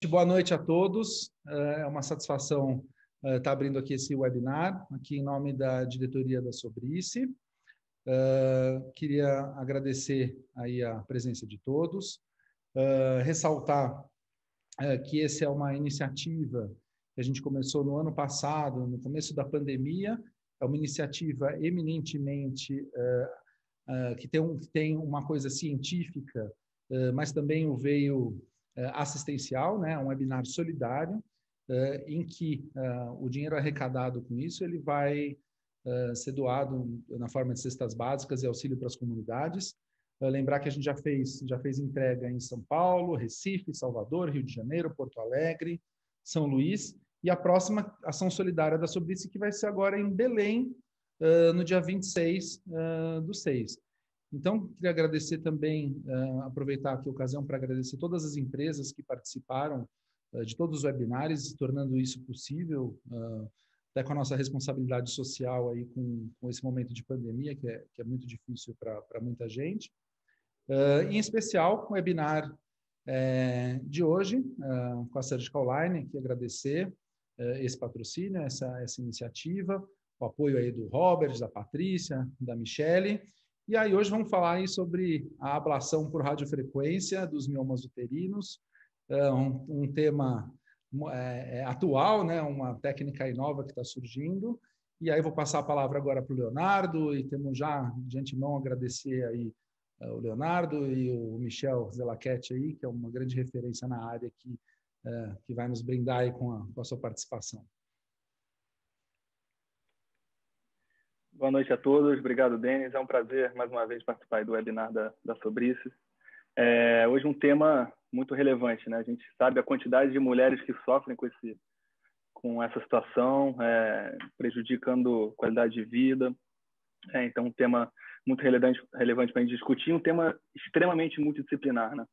Boa noite a todos. É uma satisfação estar abrindo aqui esse webinar, aqui em nome da diretoria da Sobrice. Queria agradecer aí a presença de todos, ressaltar que essa é uma iniciativa que a gente começou no ano passado, no começo da pandemia. É uma iniciativa eminentemente que tem uma coisa científica, mas também o veio assistencial, né? Um webinar solidário, em que o dinheiro arrecadado com isso ele vai ser doado na forma de cestas básicas e auxílio para as comunidades. Lembrar que a gente já fez entrega em São Paulo, Recife, Salvador, Rio de Janeiro, Porto Alegre, São Luís, e a próxima ação solidária da Sobrice que vai ser agora em Belém, no dia 26/6. Então, queria agradecer também, aproveitar aqui a ocasião para agradecer todas as empresas que participaram de todos os webinários, tornando isso possível, até com a nossa responsabilidade social aí com esse momento de pandemia, que é muito difícil para muita gente. Em especial, com o webinar de hoje, com a Surgical Line, que agradecer esse patrocínio, essa iniciativa, o apoio aí do Robert, da Patrícia, da Michele. E aí hoje vamos falar aí sobre a ablação por radiofrequência dos miomas uterinos, um tema atual, né? Uma técnica nova que está surgindo. E aí vou passar a palavra agora para o Leonardo, e temos já de antemão agradecer aí o Leonardo e o Michel Zelachetti aí, que é uma grande referência na área que vai nos brindar aí com a sua participação. Boa noite a todos. Obrigado, Denis. É um prazer, mais uma vez, participar do webinar da Sobrice. Hoje um tema muito relevante, né? A gente sabe a quantidade de mulheres que sofrem com essa situação, prejudicando a qualidade de vida. Então, um tema muito relevante para a gente discutir, um tema extremamente multidisciplinar, né?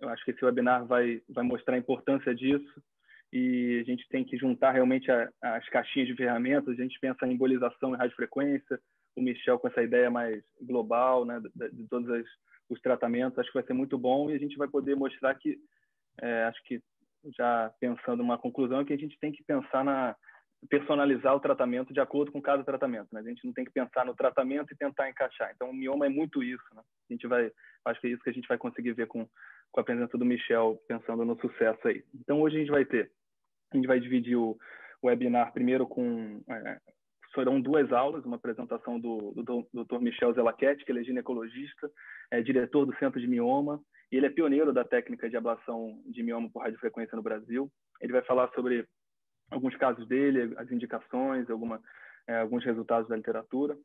Eu acho que esse webinar vai mostrar a importância disso. E a gente tem que juntar realmente as caixinhas de ferramentas. A gente pensa em embolização e radiofrequência, o Michel com essa ideia mais global, né, de todos os tratamentos. Acho que vai ser muito bom e a gente vai poder mostrar que, acho que já pensando numa conclusão, que a gente tem que pensar personalizar o tratamento de acordo com cada tratamento, né? A gente não tem que pensar no tratamento e tentar encaixar. Então, o mioma é muito isso, né? Acho que é isso que a gente vai conseguir ver com a presença do Michel, pensando no sucesso aí. Então, hoje a gente vai dividir o webinar primeiro serão 2 aulas, uma apresentação do Dr. Michel Zelachetti, que ele é ginecologista, diretor do Centro de Mioma, e ele é pioneiro da técnica de ablação de mioma por radiofrequência no Brasil. Ele vai falar sobre alguns casos dele, as indicações, alguns resultados da literatura.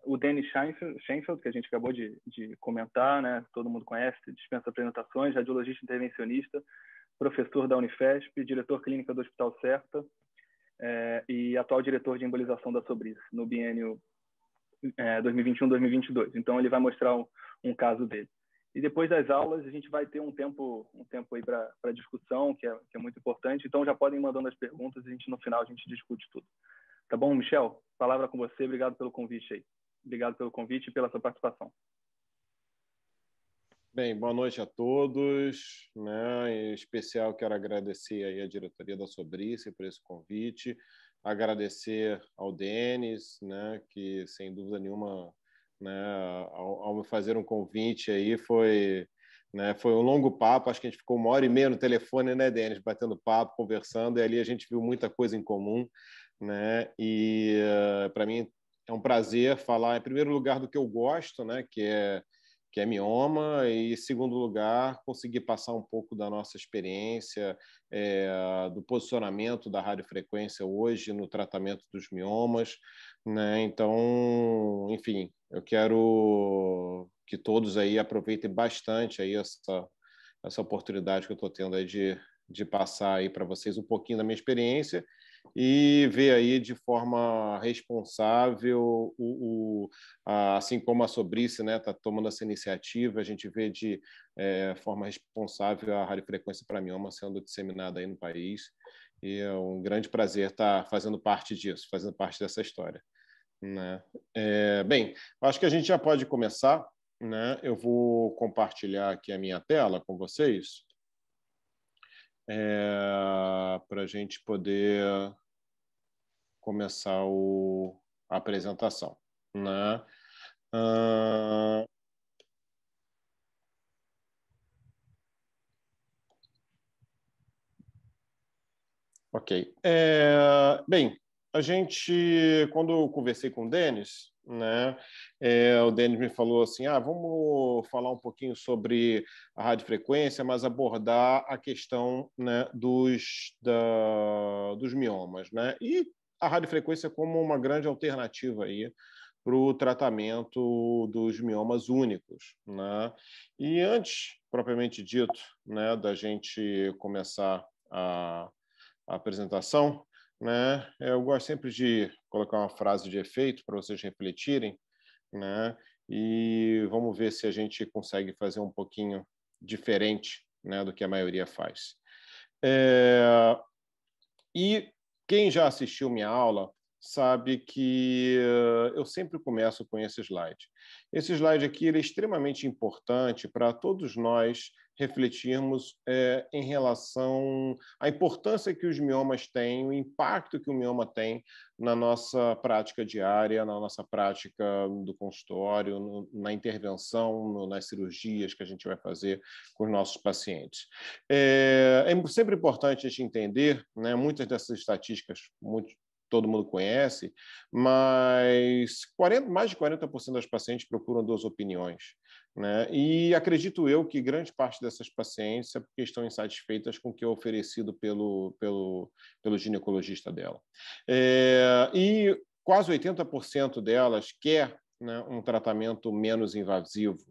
O Denis Schenfeld, que a gente acabou de comentar, né? Todo mundo conhece, dispensa apresentações, radiologista intervencionista, professor da Unifesp, diretor clínico do Hospital Serta e atual diretor de embolização da Sobrice, no biênio 2021-2022. Então, ele vai mostrar um caso dele. E depois das aulas, a gente vai ter um tempo aí para discussão, que é muito importante. Então, já podem ir mandando as perguntas e no final a gente discute tudo. Tá bom, Michel? Palavra com você. Obrigado pelo convite aí. Obrigado pelo convite e pela sua participação. Bem, boa noite a todos, né? Em especial quero agradecer aí a diretoria da Sobrice por esse convite, agradecer ao Denis, né? Que sem dúvida nenhuma, né? Ao me fazer um convite aí foi um longo papo, acho que a gente ficou 1h30 no telefone, né, Denis, batendo papo, conversando, e ali a gente viu muita coisa em comum, né? E para mim é um prazer falar, em primeiro lugar, do que eu gosto, né? Que é mioma, e, em segundo lugar, conseguir passar um pouco da nossa experiência, do posicionamento da radiofrequência hoje no tratamento dos miomas, né? Então, enfim, eu quero que todos aí aproveitem bastante aí essa oportunidade que eu estou tendo aí de passar aí para vocês um pouquinho da minha experiência e ver aí de forma responsável, assim como a Sobrice, né, está tomando essa iniciativa, a gente vê de forma responsável a radiofrequência para mioma sendo disseminada aí no país, e é um grande prazer estar fazendo parte disso, fazendo parte dessa história, né? Bem, acho que a gente já pode começar, né? Eu vou compartilhar aqui a minha tela com vocês para a gente poder começar a apresentação, né? Ok. Bem, quando eu conversei com o Denis, né, o Denis me falou assim, vamos falar um pouquinho sobre a radiofrequência, mas abordar a questão, né, dos miomas, né, e a radiofrequência como uma grande alternativa aí para o tratamento dos miomas únicos, né? E antes, propriamente dito, né, da gente começar a apresentação, né? Eu gosto sempre de colocar uma frase de efeito para vocês refletirem, né? E vamos ver se a gente consegue fazer um pouquinho diferente, né, do que a maioria faz. E quem já assistiu minha aula sabe que eu sempre começo com esse slide. Esse slide aqui ele é extremamente importante para todos nós refletirmos em relação à importância que os miomas têm, o impacto que o mioma tem na nossa prática diária, na nossa prática do consultório, na intervenção, nas cirurgias que a gente vai fazer com os nossos pacientes. É sempre importante a gente entender, né, muitas dessas estatísticas todo mundo conhece, mas mais de 40% das pacientes procuram 2 opiniões, né? E acredito eu que grande parte dessas pacientes é porque estão insatisfeitas com o que é oferecido pelo ginecologista dela. E quase 80% delas quer, né, um tratamento menos invasivo,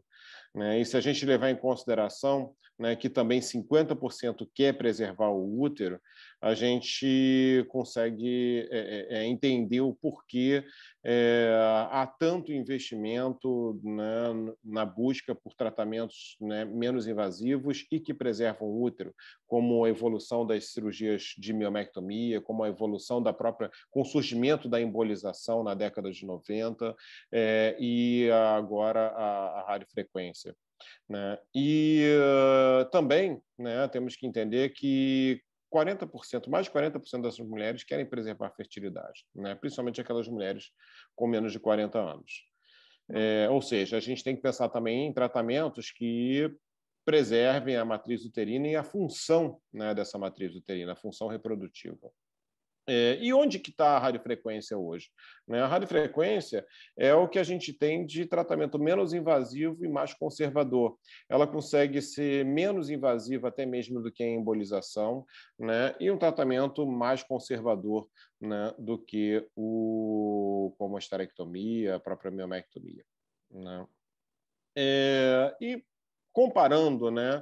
né? E se a gente levar em consideração, né, que também 50% quer preservar o útero, a gente consegue entender o porquê há tanto investimento, né, na busca por tratamentos, né, menos invasivos e que preservam o útero, como a evolução das cirurgias de miomectomia, como a evolução com o surgimento da embolização na década de 90 e agora a radiofrequência, né? E também, né, temos que entender que 40%, mais de 40% dessas mulheres querem preservar a fertilidade, né? Principalmente aquelas mulheres com menos de 40 anos. Ou seja, a gente tem que pensar também em tratamentos que preservem a matriz uterina e a função, né, dessa matriz uterina, a função reprodutiva. E onde que está a radiofrequência hoje? A radiofrequência é o que a gente tem de tratamento menos invasivo e mais conservador. Ela consegue ser menos invasiva até mesmo do que a embolização, né? E um tratamento mais conservador, né, do que como a esterectomia, a própria miomectomia, né? E comparando, né,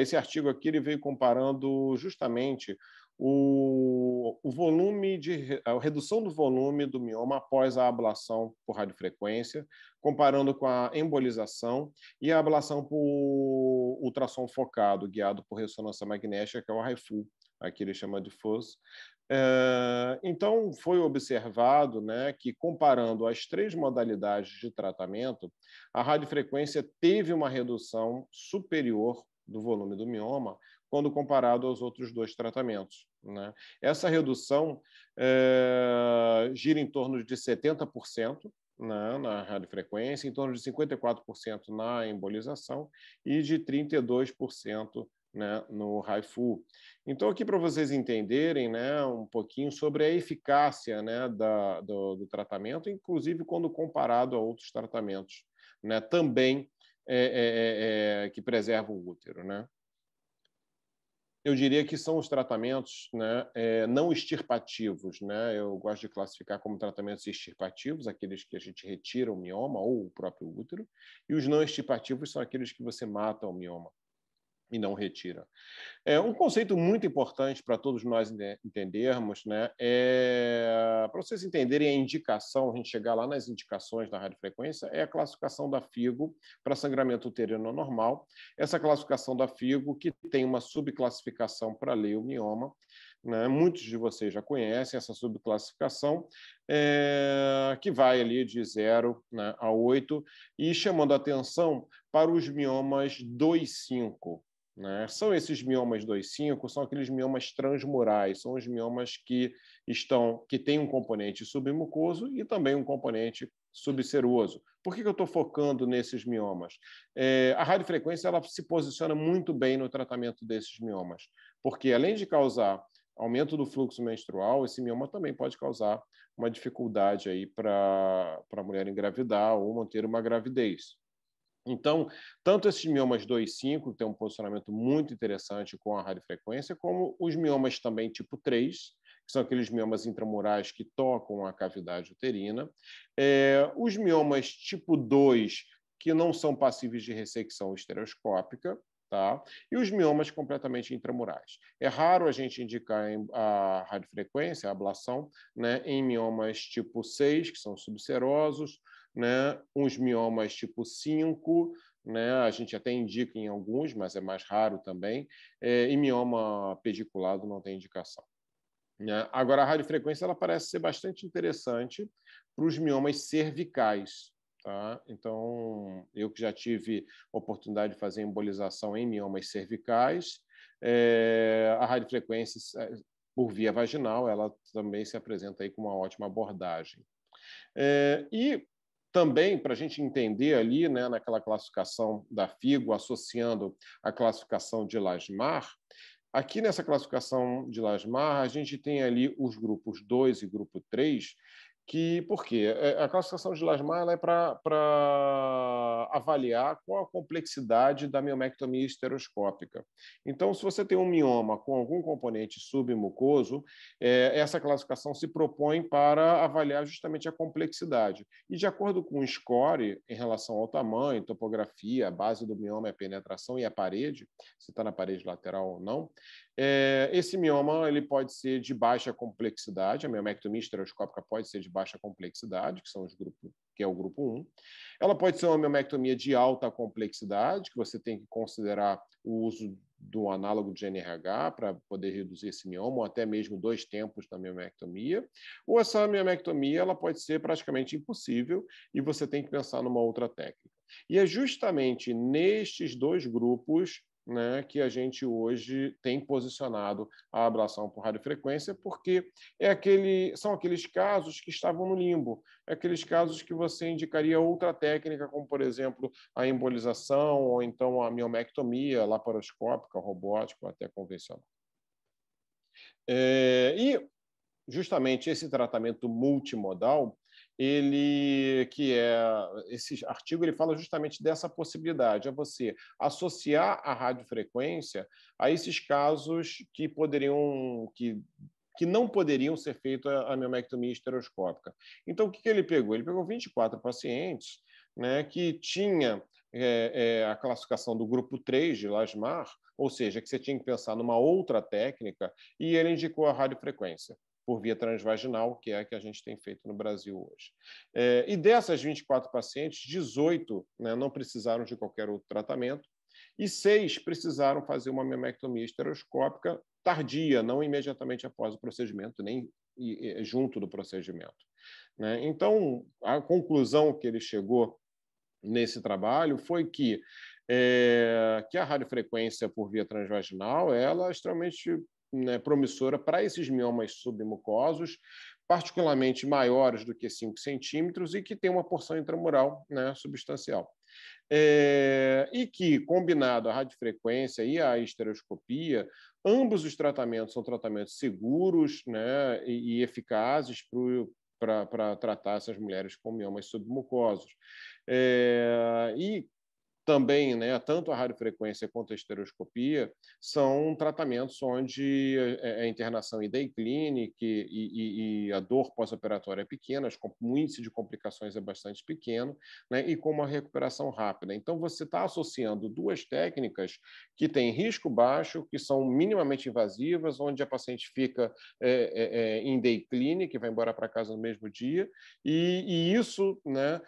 esse artigo aqui ele veio comparando justamente a redução do volume do mioma após a ablação por radiofrequência, comparando com a embolização e a ablação por ultrassom focado, guiado por ressonância magnética, que é o HIFU, aqui ele chama de FUS. Então, foi observado, né, que, comparando as 3 modalidades de tratamento, a radiofrequência teve uma redução superior do volume do mioma quando comparado aos outros 2 tratamentos, né? Essa redução gira em torno de 70%, né, na radiofrequência, em torno de 54% na embolização e de 32%, né, no HIFU. Então, aqui para vocês entenderem, né, um pouquinho sobre a eficácia, né, do tratamento, inclusive quando comparado a outros tratamentos, né, também que preservam o útero, né? Eu diria que são os tratamentos, né, não extirpativos, né? Eu gosto de classificar como tratamentos extirpativos, aqueles que a gente retira o mioma ou o próprio útero, e os não extirpativos são aqueles que você mata o mioma e não retira. Um conceito muito importante para todos nós entendermos, né, para vocês entenderem a indicação, a gente chegar lá nas indicações da radiofrequência, é a classificação da FIGO para sangramento uterino normal. Essa classificação da FIGO, que tem uma subclassificação para leiomioma, né? Muitos de vocês já conhecem essa subclassificação, que vai ali de 0, né, a 8, e chamando a atenção para os miomas 2,5. Né? São esses miomas 2,5, são aqueles miomas transmurais, são os miomas que têm um componente submucoso e também um componente subseroso. Por que eu estou focando nesses miomas? A radiofrequência ela se posiciona muito bem no tratamento desses miomas, porque além de causar aumento do fluxo menstrual, esse mioma também pode causar uma dificuldade aí para a mulher engravidar ou manter uma gravidez. Então, tanto esses miomas 2,5, que tem um posicionamento muito interessante com a radiofrequência, como os miomas também tipo 3, que são aqueles miomas intramurais que tocam a cavidade uterina. Os miomas tipo 2, que não são passíveis de ressecção estereoscópica, tá? E os miomas completamente intramurais. É raro a gente indicar a radiofrequência, a ablação, né, em miomas tipo 6, que são subserosos, né, uns miomas tipo 5, né, a gente até indica em alguns, mas é mais raro também, e mioma pediculado não tem indicação. Né? Agora, a radiofrequência ela parece ser bastante interessante para os miomas cervicais. Tá? Então, eu que já tive oportunidade de fazer embolização em miomas cervicais, a radiofrequência por via vaginal, ela também se apresenta aí com uma ótima abordagem. E também, para a gente entender ali, né, naquela classificação da FIGO, associando a classificação de Lasmar, aqui nessa classificação de Lasmar, a gente tem ali os grupos 2 e grupo 3, por quê? A classificação de Lasmar ela é para avaliar qual a complexidade da miomectomia estereoscópica. Então, se você tem um mioma com algum componente submucoso, essa classificação se propõe para avaliar justamente a complexidade. E, de acordo com o score, em relação ao tamanho, topografia, a base do mioma é a penetração e a parede, se está na parede lateral ou não, esse mioma ele pode ser de baixa complexidade, a miomectomia estereoscópica pode ser de baixa complexidade, que é o grupo 1. Ela pode ser uma miomectomia de alta complexidade, que você tem que considerar o uso do análogo de NRH para poder reduzir esse mioma, ou até mesmo 2 tempos da miomectomia. Ou essa miomectomia ela pode ser praticamente impossível e você tem que pensar numa outra técnica. E é justamente nestes 2 grupos, né, que a gente hoje tem posicionado a ablação por radiofrequência, porque são aqueles casos que estavam no limbo, aqueles casos que você indicaria outra técnica, como, por exemplo, a embolização, ou então a miomectomia laparoscópica, robótica, ou até convencional. E justamente esse tratamento multimodal, esse artigo ele fala justamente dessa possibilidade, é você associar a radiofrequência a esses casos que não poderiam ser feitos a miomectomia estereoscópica. Então, o que ele pegou? Ele pegou 24 pacientes, né, que tinha a classificação do grupo 3 de Lasmar, ou seja, que você tinha que pensar numa outra técnica, e ele indicou a radiofrequência por via transvaginal, que é a que a gente tem feito no Brasil hoje. E dessas 24 pacientes, 18, né, não precisaram de qualquer outro tratamento, e 6 precisaram fazer uma miomectomia estereoscópica tardia, não imediatamente após o procedimento, nem junto do procedimento. Né? Então, a conclusão que ele chegou nesse trabalho foi que a radiofrequência por via transvaginal ela é extremamente, né, promissora para esses miomas submucosos, particularmente maiores do que 5 centímetros e que tem uma porção intramural, né, substancial. E que, combinado a radiofrequência e a estereoscopia, ambos os tratamentos são tratamentos seguros, né, e eficazes para tratar essas mulheres com miomas submucosos. E também, né, tanto a radiofrequência quanto a estereoscopia são tratamentos onde a internação em day clinic e a dor pós-operatória é pequena, o índice de complicações é bastante pequeno, né, e com uma recuperação rápida. Então, você está associando 2 técnicas que têm risco baixo, que são minimamente invasivas, onde a paciente fica em day clinic, vai embora para casa no mesmo dia, e isso, né,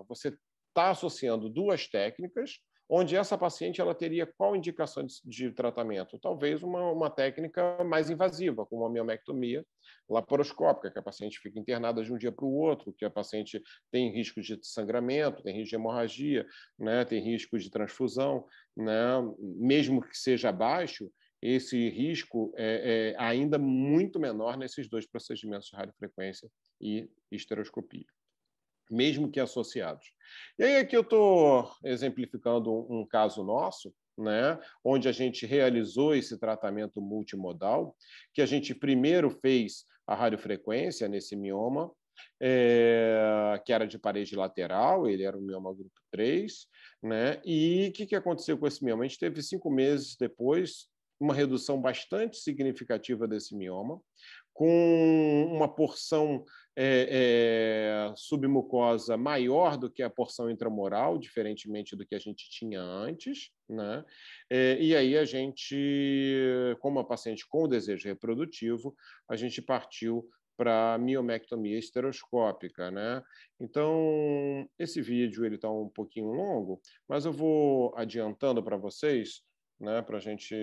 você está associando 2 técnicas, onde essa paciente ela teria qual indicação de tratamento? Talvez uma técnica mais invasiva, como a miomectomia laparoscópica, que a paciente fica internada de um dia para o outro, que a paciente tem risco de sangramento, tem risco de hemorragia, né, tem risco de transfusão, né, mesmo que seja baixo, esse risco é ainda muito menor nesses dois procedimentos de radiofrequência e esteroscopia, mesmo que associados. E aí aqui eu estou exemplificando um caso nosso, né, onde a gente realizou esse tratamento multimodal, que a gente primeiro fez a radiofrequência nesse mioma, que era de parede lateral, ele era um mioma grupo 3, né, e o que aconteceu com esse mioma? A gente teve 5 meses depois uma redução bastante significativa desse mioma, com uma porção submucosa maior do que a porção intramural, diferentemente do que a gente tinha antes, né? E aí a gente, como a paciente com desejo reprodutivo, a gente partiu para a miomectomia esteroscópica, né? Então, esse vídeo ele está um pouquinho longo, mas eu vou adiantando para vocês, né, para a gente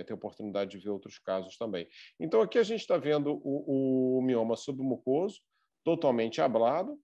ter oportunidade de ver outros casos também. Então, aqui a gente está vendo o mioma submucoso, totalmente ablado.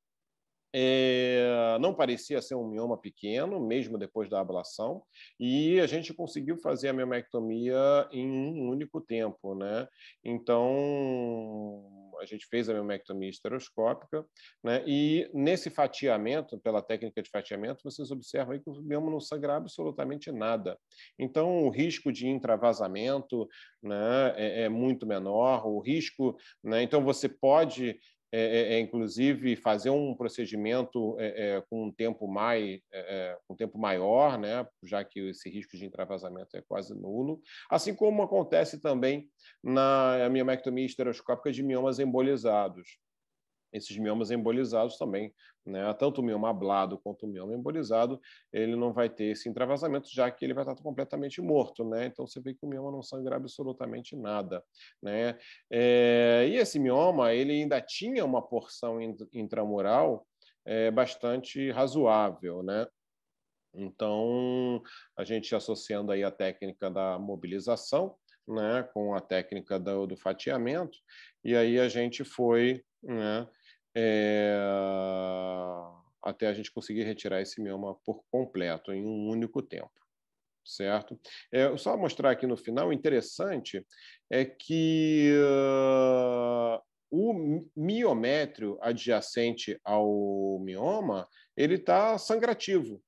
Não parecia ser um mioma pequeno, mesmo depois da ablação, e a gente conseguiu fazer a miomectomia em um único tempo, né? Então, a gente fez a miomectomia esteroscópica, né? E nesse fatiamento, pela técnica de fatiamento, vocês observam aí que o mioma não sangra absolutamente nada. Então, o risco de intravassamento, né, é muito menor, o risco, né? Então, você pode inclusive fazer um procedimento com um tempo maior, né, já que esse risco de intravassamento é quase nulo, assim como acontece também na miomectomia esteroscópica de miomas embolizados. Esses miomas embolizados também, né? Tanto o mioma ablado quanto o mioma embolizado, ele não vai ter esse intravassamento, já que ele vai estar completamente morto, né? Então você vê que o mioma não sangra absolutamente nada, né? E esse mioma, ele ainda tinha uma porção intramural bastante razoável, né? Então, a gente associando aí a técnica da mobilização, né, com a técnica do fatiamento, e aí a gente foi, né, até a gente conseguir retirar esse mioma por completo, em um único tempo, certo? Só mostrar aqui no final, o interessante é que o miométrio adjacente ao mioma, ele está sangrativo,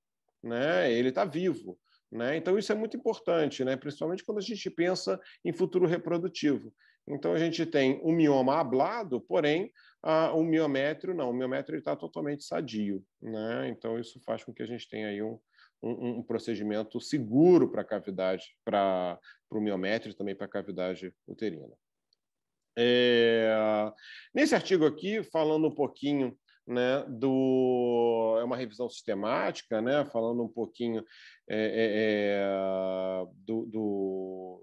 né? Ele está vivo, né? Então isso é muito importante, né? Principalmente quando a gente pensa em futuro reprodutivo. Então a gente tem um mioma ablado, porém o miométrio não, o miométrio está totalmente sadio, né? Então isso faz com que a gente tenha aí um procedimento seguro para a cavidade, para o miométrio e também para a cavidade uterina. Nesse artigo aqui, falando um pouquinho, né, é uma revisão sistemática, né, falando um pouquinho do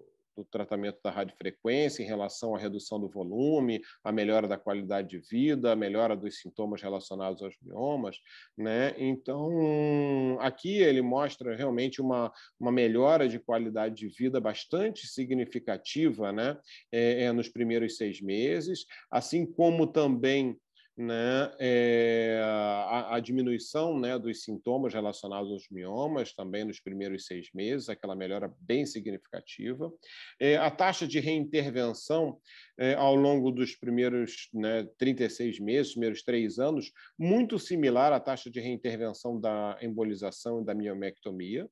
tratamento da radiofrequência em relação à redução do volume, a melhora da qualidade de vida, a melhora dos sintomas relacionados aos miomas, né? Então, aqui ele mostra realmente uma melhora de qualidade de vida bastante significativa, né, nos primeiros 6 meses, assim como também, né, a diminuição, né, dos sintomas relacionados aos miomas também nos primeiros 6 meses, aquela melhora bem significativa. A taxa de reintervenção ao longo dos primeiros, né, 36 meses, primeiros 3 anos, muito similar à taxa de reintervenção da embolização e da miomectomia.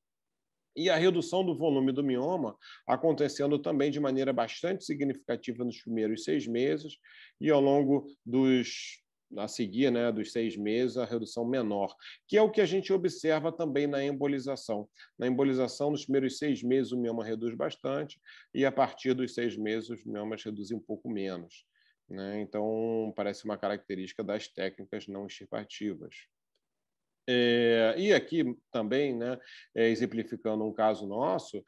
E a redução do volume do mioma acontecendo também de maneira bastante significativa nos primeiros 6 meses e ao longo a seguir, né, dos 6 meses, a redução menor, que é o que a gente observa também na embolização. Na embolização, nos primeiros 6 meses, o mioma reduz bastante e a partir dos 6 meses, os miomas reduzem um pouco menos, né? Então, parece uma característica das técnicas não extirpativas. E aqui também, né, exemplificando um caso nosso,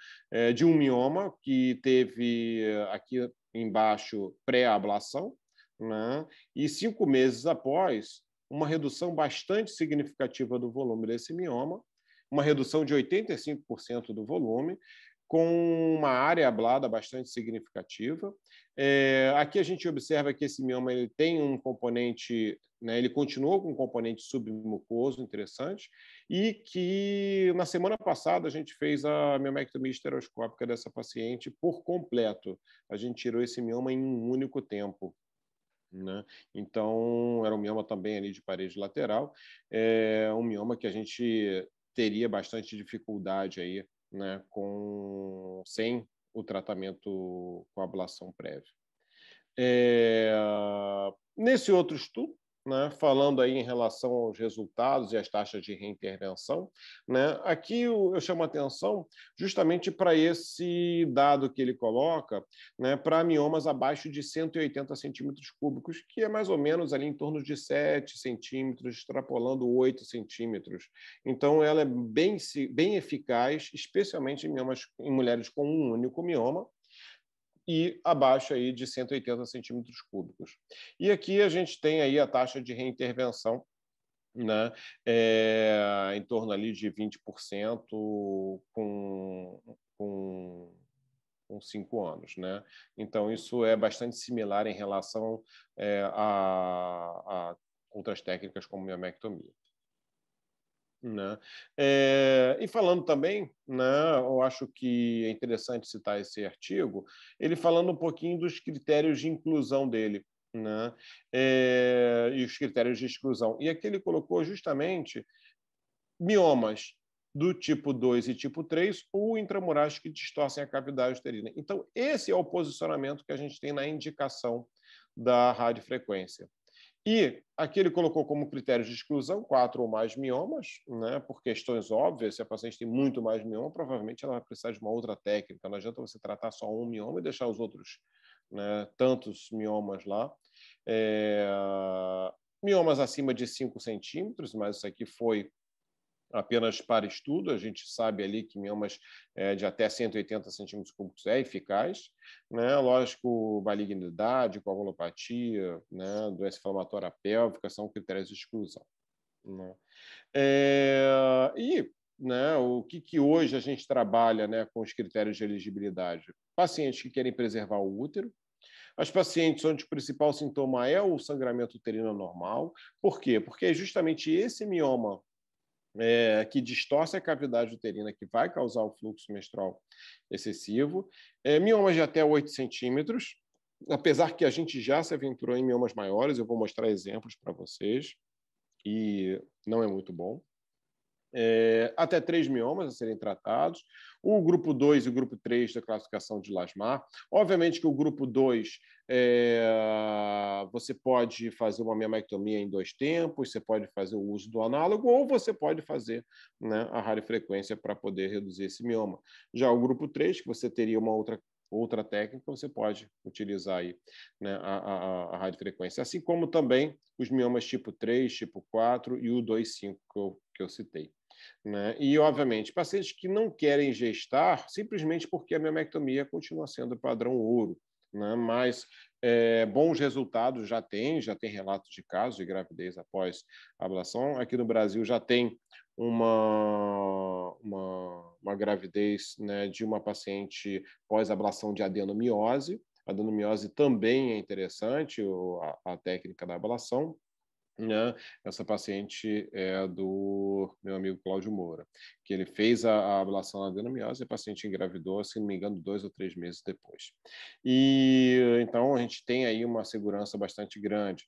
de um mioma que teve aqui embaixo pré-ablação, né, e 5 meses após, uma redução bastante significativa do volume desse mioma, uma redução de 85% do volume, com uma área ablada bastante significativa. Aqui a gente observa que esse mioma ele tem um componente, né, ele continuou com um componente submucoso interessante, e que na semana passada a gente fez a miomectomia estereoscópica dessa paciente por completo. A gente tirou esse mioma em um único tempo, né? Então, era um mioma também ali de parede lateral, um mioma que a gente teria bastante dificuldade aí, né, sem o tratamento com ablação prévia. Nesse outro estudo, né, falando aí em relação aos resultados e às taxas de reintervenção, né, aqui eu chamo a atenção justamente para esse dado que ele coloca, né, para miomas abaixo de 180 centímetros cúbicos, que é mais ou menos ali em torno de 7 centímetros, extrapolando 8 centímetros. Então, ela é bem eficaz, especialmente em mulheres com um único mioma, e abaixo aí de 180 centímetros cúbicos. E aqui a gente tem aí a taxa de reintervenção, né, em torno ali de 20% com 5 anos. Né? Então, isso é bastante similar em relação a outras técnicas como miomectomia. Né? E falando também, né, eu acho que é interessante citar esse artigo, ele falando um pouquinho dos critérios de inclusão dele, né? E os critérios de exclusão. E aqui ele colocou justamente miomas do tipo 2 e tipo 3 ou intramurais que distorcem a cavidade uterina. Então, esse é o posicionamento que a gente tem na indicação da radiofrequência. E aqui ele colocou como critério de exclusão 4 ou mais miomas, né, por questões óbvias. Se a paciente tem muito mais mioma, provavelmente ela vai precisar de uma outra técnica. Não adianta você tratar só um mioma e deixar os outros, né, tantos miomas lá. Miomas acima de 5 centímetros, mas isso aqui foi apenas para estudo. A gente sabe ali que miomas de até 180 centímetros cúbicos é eficaz, né? Lógico, malignidade, coagulopatia, né? Doença inflamatória pélvica são critérios de exclusão, né? Né, o que hoje a gente trabalha, né, com os critérios de elegibilidade? Pacientes que querem preservar o útero, as pacientes onde o principal sintoma é o sangramento uterino anormal. Por quê? Porque é justamente esse mioma que distorce a cavidade uterina, que vai causar o fluxo menstrual excessivo. Miomas de até 8 centímetros, apesar que a gente já se aventurou em miomas maiores, eu vou mostrar exemplos para vocês, e não é muito bom. Até 3 miomas a serem tratados, o grupo 2 e o grupo 3 da classificação de Lasmar. Obviamente que o grupo 2, você pode fazer uma miomectomia em 2 tempos, você pode fazer o uso do análogo, ou você pode fazer, né, a radiofrequência para poder reduzir esse mioma. Já o grupo 3, que você teria uma outra técnica, você pode utilizar aí, né, a radiofrequência. Assim como também os miomas tipo 3, tipo 4 e o 2,5 que eu citei. Né? E, obviamente, pacientes que não querem gestar simplesmente porque a miomectomia continua sendo padrão ouro, né? Mas bons resultados já tem relatos de casos de gravidez após ablação. Aqui no Brasil já tem uma gravidez, né, de uma paciente pós-ablação de adenomiose. A adenomiose também é interessante, a técnica da ablação. Né? Essa paciente é do meu amigo Cláudio Moura, que ele fez a ablação na adenomiose e a paciente engravidou, se não me engano, 2 ou 3 meses depois. E então a gente tem aí uma segurança bastante grande.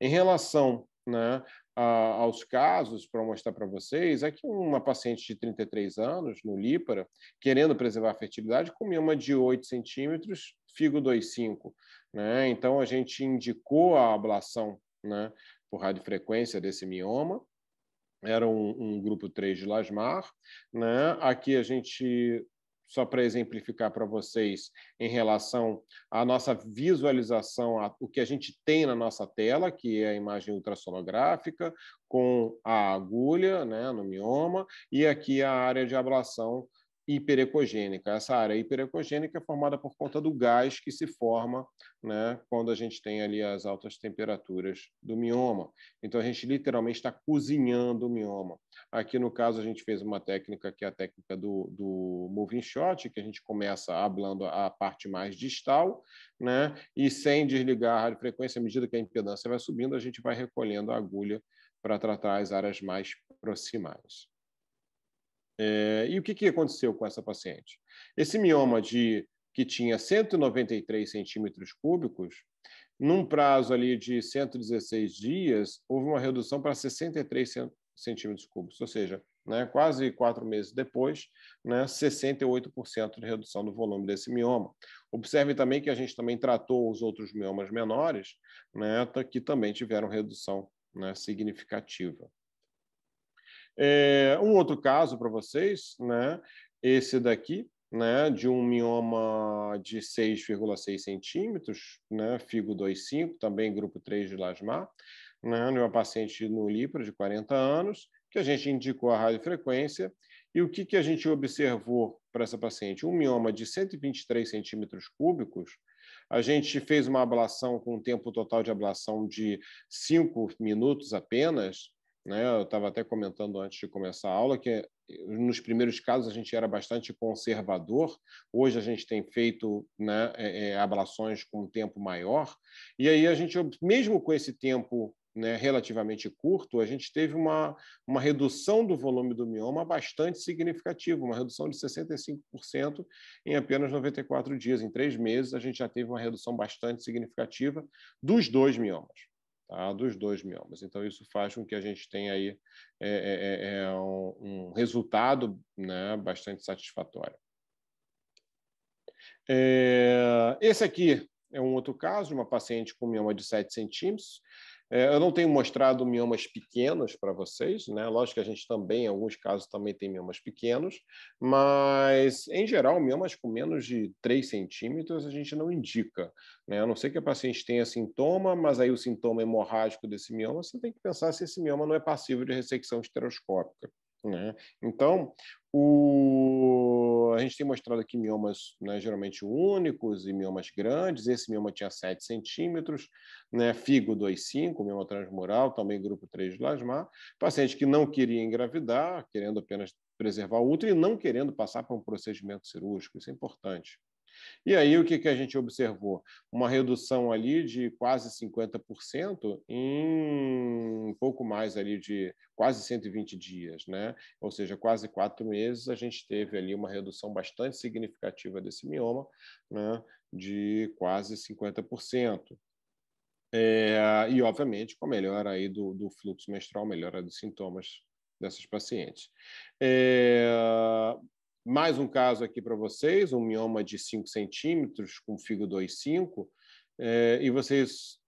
Em relação, né, aos casos, para mostrar para vocês, é que uma paciente de 33 anos, no Lípara, querendo preservar a fertilidade, com mioma de 8 centímetros, FIGO 2,5. Né? Então a gente indicou a ablação, né, por radiofrequência desse mioma, era um grupo 3 de Lasmar. Né? Aqui a gente, só para exemplificar para vocês, em relação à nossa visualização, o que a gente tem na nossa tela, que é a imagem ultrassonográfica, com a agulha, né, no mioma, e aqui a área de ablação hiperecogênica. Essa área hiperecogênica é formada por conta do gás que se forma, né, quando a gente tem ali as altas temperaturas do mioma. Então, a gente literalmente está cozinhando o mioma. Aqui, no caso, a gente fez uma técnica que é a técnica do moving shot, que a gente começa ablando a parte mais distal, né, e sem desligar a radiofrequência, à medida que a impedância vai subindo, a gente vai recolhendo a agulha para tratar as áreas mais proximais. E o que aconteceu com essa paciente? Esse mioma que tinha 193 centímetros cúbicos, num prazo ali de 116 dias, houve uma redução para 63 centímetros cúbicos, ou seja, né, quase 4 meses depois, né, 68% de redução do volume desse mioma. Observe também que a gente também tratou os outros miomas menores, né, que também tiveram redução, né, significativa. Um outro caso para vocês, né? Esse daqui, né? De um mioma de 6,6 centímetros, né? FIGO 2,5, também grupo 3 de Lasmar, né? De uma paciente no LIPRA de 40 anos, que a gente indicou a radiofrequência. E o que a gente observou para essa paciente? Um mioma de 123 centímetros cúbicos. A gente fez uma ablação com um tempo total de ablação de 5 minutos apenas, né? Eu estava até comentando antes de começar a aula que nos primeiros casos a gente era bastante conservador, hoje a gente tem feito, né, ablações com um tempo maior, e aí a gente, mesmo com esse tempo, né, relativamente curto, a gente teve uma redução do volume do mioma bastante significativa, uma redução de 65% em apenas 94 dias. Em 3 meses, a gente já teve uma redução bastante significativa dos 2 miomas. Tá, dos 2 miomas. Então, isso faz com que a gente tenha aí um resultado, né, bastante satisfatório. Esse aqui é um outro caso, de uma paciente com mioma de 7 centímetros. Eu não tenho mostrado miomas pequenos para vocês, né? Lógico que a gente também, em alguns casos, também tem miomas pequenos, mas, em geral, miomas com menos de 3 centímetros a gente não indica, né? A não ser que a paciente tenha sintoma, mas aí o sintoma hemorrágico desse mioma, você tem que pensar se esse mioma não é passível de ressecção estereoscópica, né? Então, a gente tem mostrado aqui miomas, né, geralmente únicos e miomas grandes. Esse mioma tinha 7 centímetros, né, FIGO 2,5, mioma transmural, também grupo 3 de Lasmar. Paciente que não queria engravidar, querendo apenas preservar o útero e não querendo passar por um procedimento cirúrgico. Isso é importante. E aí, o que a gente observou? Uma redução ali de quase 50% em um pouco mais ali de quase 120 dias, né? Ou seja, quase 4 meses, a gente teve ali uma redução bastante significativa desse mioma, né? De quase 50%. E, obviamente, com a melhora aí do fluxo menstrual, melhora dos sintomas dessas pacientes. Mais um caso aqui para vocês, um mioma de 5 centímetros com FIGO 2,5, e vocês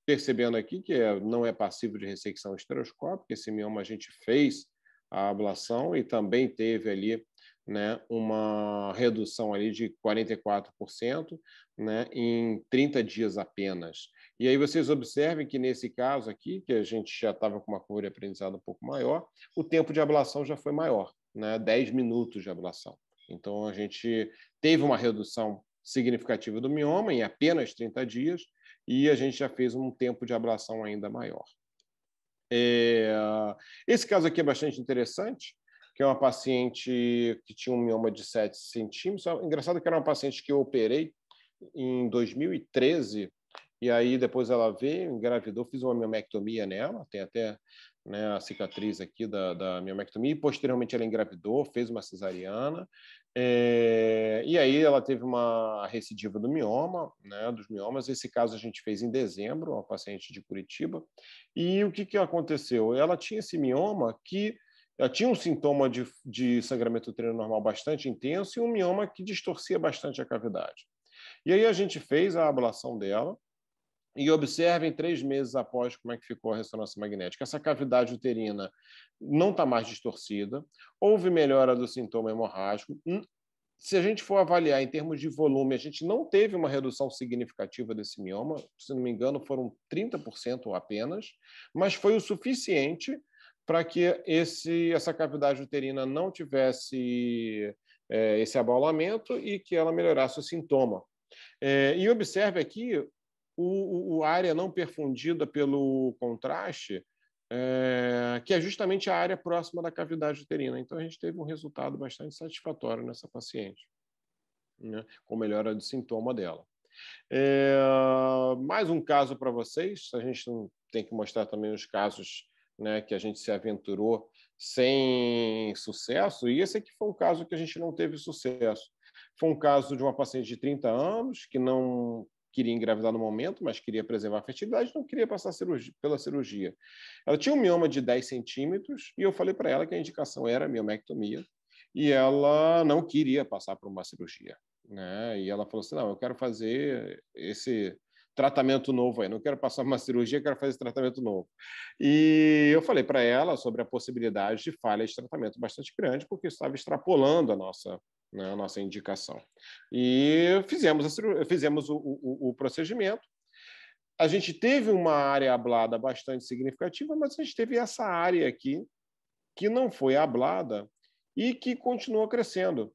percebendo aqui que não é passível de ressecção estereoscópica, esse mioma a gente fez a ablação e também teve ali, né, uma redução ali de 44%, né, em 30 dias apenas. E aí vocês observem que nesse caso aqui, que a gente já estava com uma curva de aprendizado um pouco maior, o tempo de ablação já foi maior, né, 10 minutos de ablação. Então, a gente teve uma redução significativa do mioma em apenas 30 dias e a gente já fez um tempo de ablação ainda maior. Esse caso aqui é bastante interessante, que é uma paciente que tinha um mioma de 7 centímetros. Engraçado que era uma paciente que eu operei em 2013, e aí depois ela veio, engravidou, fiz uma miomectomia nela, tem até, né, a cicatriz aqui da miomectomia, e posteriormente ela engravidou, fez uma cesariana, e aí ela teve uma recidiva do mioma, né, dos miomas. Esse caso a gente fez em dezembro, uma paciente de Curitiba, e o que aconteceu? Ela tinha esse mioma que ela tinha um sintoma de sangramento uterino normal bastante intenso e um mioma que distorcia bastante a cavidade. E aí a gente fez a ablação dela e observem 3 meses após como é que ficou a ressonância magnética. Essa cavidade uterina não está mais distorcida, houve melhora do sintoma hemorrágico. Se a gente for avaliar em termos de volume, a gente não teve uma redução significativa desse mioma, se não me engano foram 30% apenas, mas foi o suficiente para que essa cavidade uterina não tivesse esse abaulamento e que ela melhorasse o sintoma. E observe aqui a área não perfundida pelo contraste, que é justamente a área próxima da cavidade uterina. Então, a gente teve um resultado bastante satisfatório nessa paciente, né, com melhora do sintoma dela. Mais um caso para vocês, a gente não tem que mostrar também os casos, né, que a gente se aventurou sem sucesso, e esse aqui foi um caso que a gente não teve sucesso. Foi um caso de uma paciente de 30 anos que não queria engravidar no momento, mas queria preservar a fertilidade, não queria passar pela cirurgia. Ela tinha um mioma de 10 centímetros e eu falei para ela que a indicação era miomectomia e ela não queria passar por uma cirurgia, né? E ela falou assim, não, eu quero fazer esse tratamento novo aí, não quero passar uma cirurgia, quero fazer esse tratamento novo. E eu falei para ela sobre a possibilidade de falha de tratamento bastante grande, porque isso estava extrapolando a nossa indicação. E fizemos o procedimento. A gente teve uma área ablada bastante significativa, mas a gente teve essa área aqui que não foi ablada e que continuou crescendo.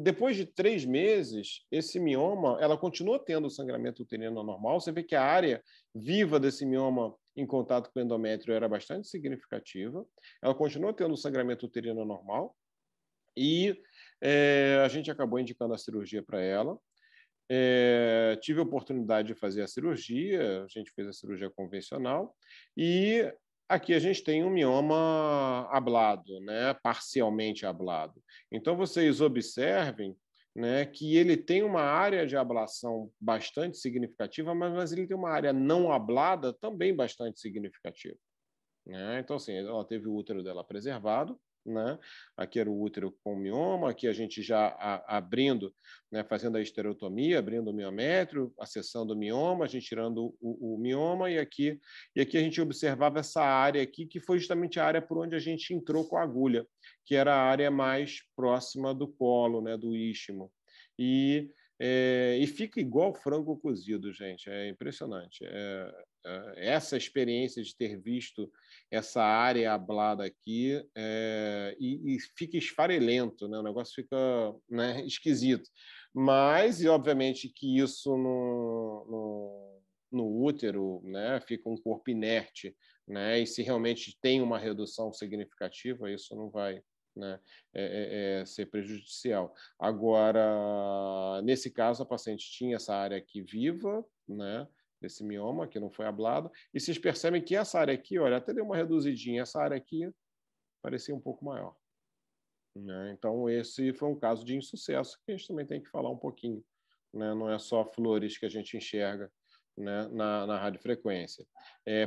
Depois de 3 meses, esse mioma, ela continua tendo sangramento uterino normal. Você vê que a área viva desse mioma em contato com o endométrio era bastante significativa. Ela continua tendo sangramento uterino normal. E a gente acabou indicando a cirurgia para ela. Tive a oportunidade de fazer a cirurgia, a gente fez a cirurgia convencional, e aqui a gente tem um mioma ablado, né, parcialmente ablado. Então, vocês observem, né, que ele tem uma área de ablação bastante significativa, mas ele tem uma área não ablada também bastante significativa, né? Então, assim, ela teve o útero dela preservado, né? Aqui era o útero com mioma, aqui a gente já abrindo, né, fazendo a esterotomia, abrindo o miométrio, acessando o mioma, a gente tirando o mioma, e aqui a gente observava essa área aqui, que foi justamente a área por onde a gente entrou com a agulha, que era a área mais próxima do colo, né, do istmo. E fica igual frango cozido, gente, é impressionante. Essa experiência de ter visto essa área ablada aqui e fica esfarelento, né? O negócio fica, né, esquisito. Mas, e obviamente, que isso no útero, né, fica um corpo inerte, né? E se realmente tem uma redução significativa, isso não vai, né, ser prejudicial. Agora, nesse caso, a paciente tinha essa área aqui viva, né, desse mioma, que não foi ablado, e vocês percebem que essa área aqui, olha, até deu uma reduzidinha, essa área aqui parecia um pouco maior, né? Então, esse foi um caso de insucesso, que a gente também tem que falar um pouquinho, né? Não é só flores que a gente enxerga, né, na radiofrequência.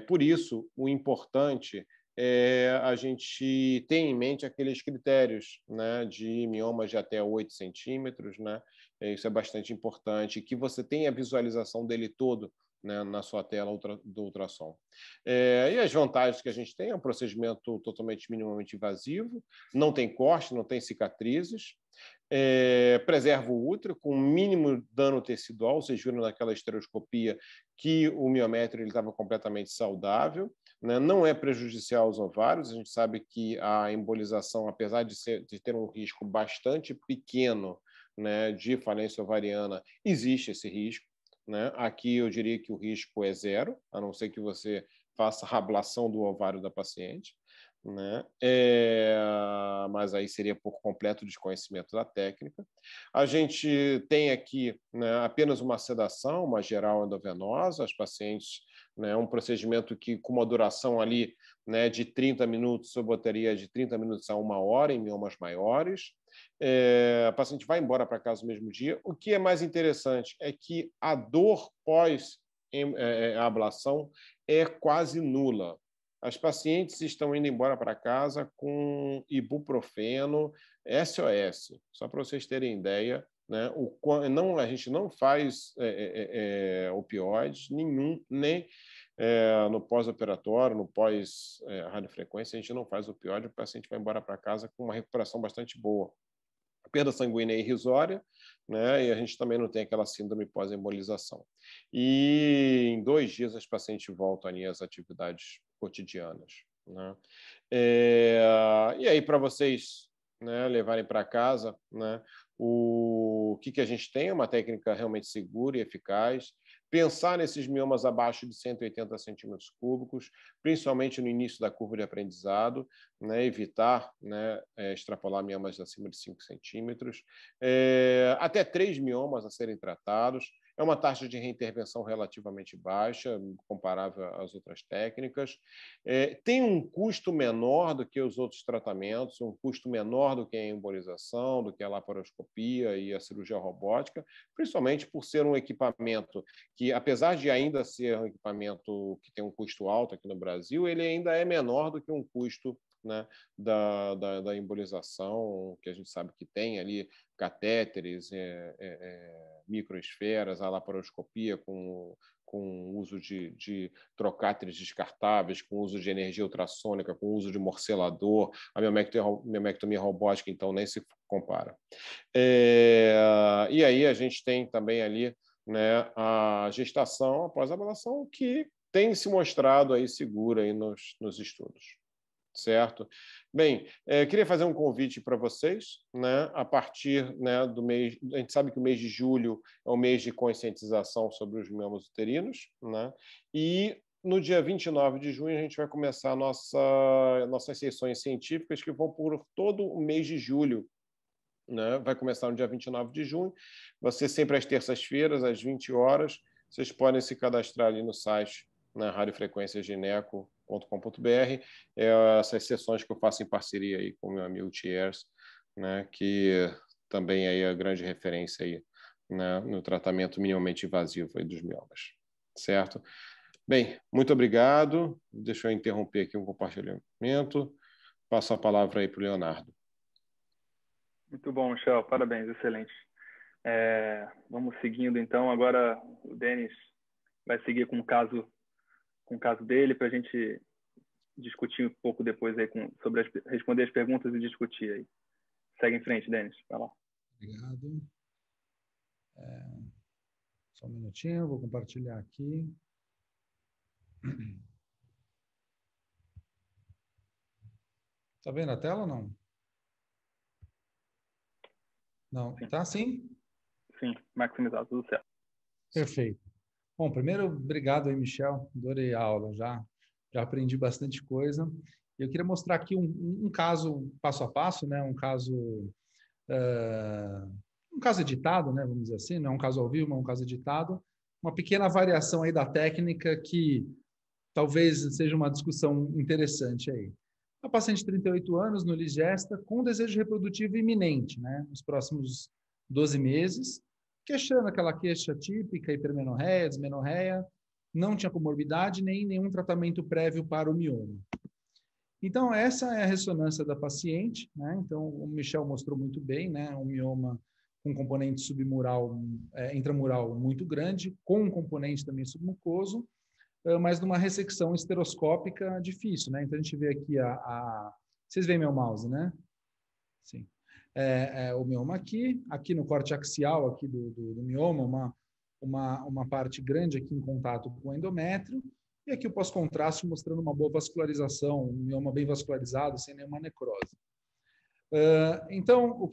Por isso, o importante é a gente ter em mente aqueles critérios, né, de miomas de até 8 centímetros, né? Isso é bastante importante, que você tenha a visualização dele todo, né, na sua tela do ultrassom. E as vantagens que a gente tem é um procedimento totalmente minimamente invasivo, não tem corte, não tem cicatrizes, preserva o útero com o mínimo dano tecidual. Vocês viram naquela estereoscopia que o miométrio estava completamente saudável, né? Não é prejudicial aos ovários. A gente sabe que a embolização, apesar de ter um risco bastante pequeno, né, de falência ovariana, existe esse risco, né? Aqui eu diria que o risco é zero, a não ser que você faça a ablação do ovário da paciente, né? Mas aí seria por completo desconhecimento da técnica. A gente tem aqui, né, apenas uma sedação, uma geral endovenosa, as pacientes, né, um procedimento que com uma duração ali, né, de 30 minutos, eu botaria de 30 minutos a 1 hora em miomas maiores. A paciente vai embora para casa no mesmo dia. O que é mais interessante é que a dor pós a ablação é quase nula. As pacientes estão indo embora para casa com ibuprofeno SOS, só para vocês terem ideia, né? A gente não faz opioides nenhum, nem no pós-operatório, no pós-radiofrequência, a gente não faz opioide, o paciente vai embora para casa com uma recuperação bastante boa. A perda sanguínea é irrisória, né? E a gente também não tem aquela síndrome pós-embolização. E em 2 dias as pacientes voltam ali às atividades cotidianas, né? E aí, para vocês, né, levarem para casa, né, o que a gente tem, uma técnica realmente segura e eficaz, pensar nesses miomas abaixo de 180 centímetros cúbicos, principalmente no início da curva de aprendizado, né, evitar, né, extrapolar miomas acima de 5 centímetros, até 3 miomas a serem tratados. É uma taxa de reintervenção relativamente baixa, comparável às outras técnicas. Tem um custo menor do que os outros tratamentos, um custo menor do que a embolização, do que a laparoscopia e a cirurgia robótica, principalmente por ser um equipamento que, apesar de ainda ser um equipamento que tem um custo alto aqui no Brasil, ele ainda é menor do que um custo, né, da embolização, que a gente sabe que tem ali catéteres, microesferas, a laparoscopia com uso de trocáteres descartáveis, com uso de energia ultrassônica, com uso de morcelador, a miomectomia robótica, então, nem se compara. E aí a gente tem também ali, né, a gestação após a ablação, que tem se mostrado aí segura aí nos estudos. Certo? Bem, queria fazer um convite para vocês, né? A partir, né, do mês, a gente sabe que o mês de julho é um mês de conscientização sobre os miomas uterinos, né? E no dia 29 de junho a gente vai começar nossas sessões científicas que vão por todo o mês de julho, né? Vai começar no dia 29 de junho, vai ser sempre às terças-feiras, às 20 horas. Vocês podem se cadastrar ali no site, na radiofrequenciagineco.com.br. Essas sessões que eu faço em parceria aí com o meu amigo Thiers, né, que também aí é a grande referência aí, né, no tratamento minimamente invasivo aí dos miomas. Certo? Bem, muito obrigado. Deixa eu interromper aqui um compartilhamento. Passo a palavra aí para o Leonardo. Muito bom, Michel. Parabéns, excelente. Vamos seguindo, então. Agora o Denis vai seguir com o caso dele para a gente discutir um pouco depois aí responder as perguntas e discutir aí. Segue em frente, Denis. Vai lá. Obrigado. Só um minutinho, vou compartilhar aqui. Está vendo a tela ou não? Não, sim. Tá sim? Sim, maximizado, tudo certo. Perfeito. Bom, primeiro, obrigado aí, Michel. Adorei a aula, já aprendi bastante coisa. Eu queria mostrar aqui um caso passo a passo, né? Um caso editado, né? Vamos dizer assim, não é um caso ao vivo, mas um caso editado. Uma pequena variação aí da técnica que talvez seja uma discussão interessante aí. A paciente de 38 anos, no Ligesta, com desejo reprodutivo iminente, né? Nos próximos 12 meses, queixando aquela queixa típica, hipermenorreia, desmenorreia, não tinha comorbidade nem nenhum tratamento prévio para o mioma. Então, essa é a ressonância da paciente, né? Então, o Michel mostrou muito bem, né? Um mioma com componente submural, intramural muito grande, com um componente também submucoso, mas numa ressecção esteroscópica difícil, né? Então, a gente vê aqui Vocês veem meu mouse, né? Sim. O mioma aqui no corte axial aqui do mioma, uma parte grande aqui em contato com o endométrio, e aqui o pós-contraste mostrando uma boa vascularização, um mioma bem vascularizado, sem nenhuma necrose. Então,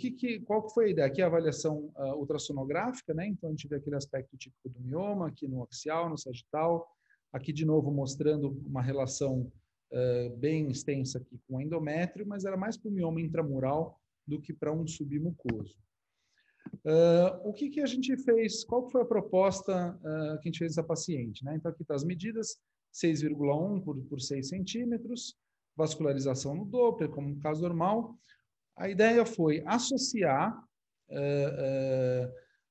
qual que foi a ideia? Aqui a avaliação ultrassonográfica, né? Então, a gente vê aquele aspecto típico do mioma, aqui no axial, no sagital, aqui de novo mostrando uma relação bem extensa aqui com o endométrio, mas era mais para o mioma intramural do que para um submucoso. O que a gente fez? Qual foi a proposta que a gente fez nessa paciente, né? Então, aqui estão as medidas, 6,1 por 6 centímetros, vascularização no Doppler, como no caso normal. A ideia foi associar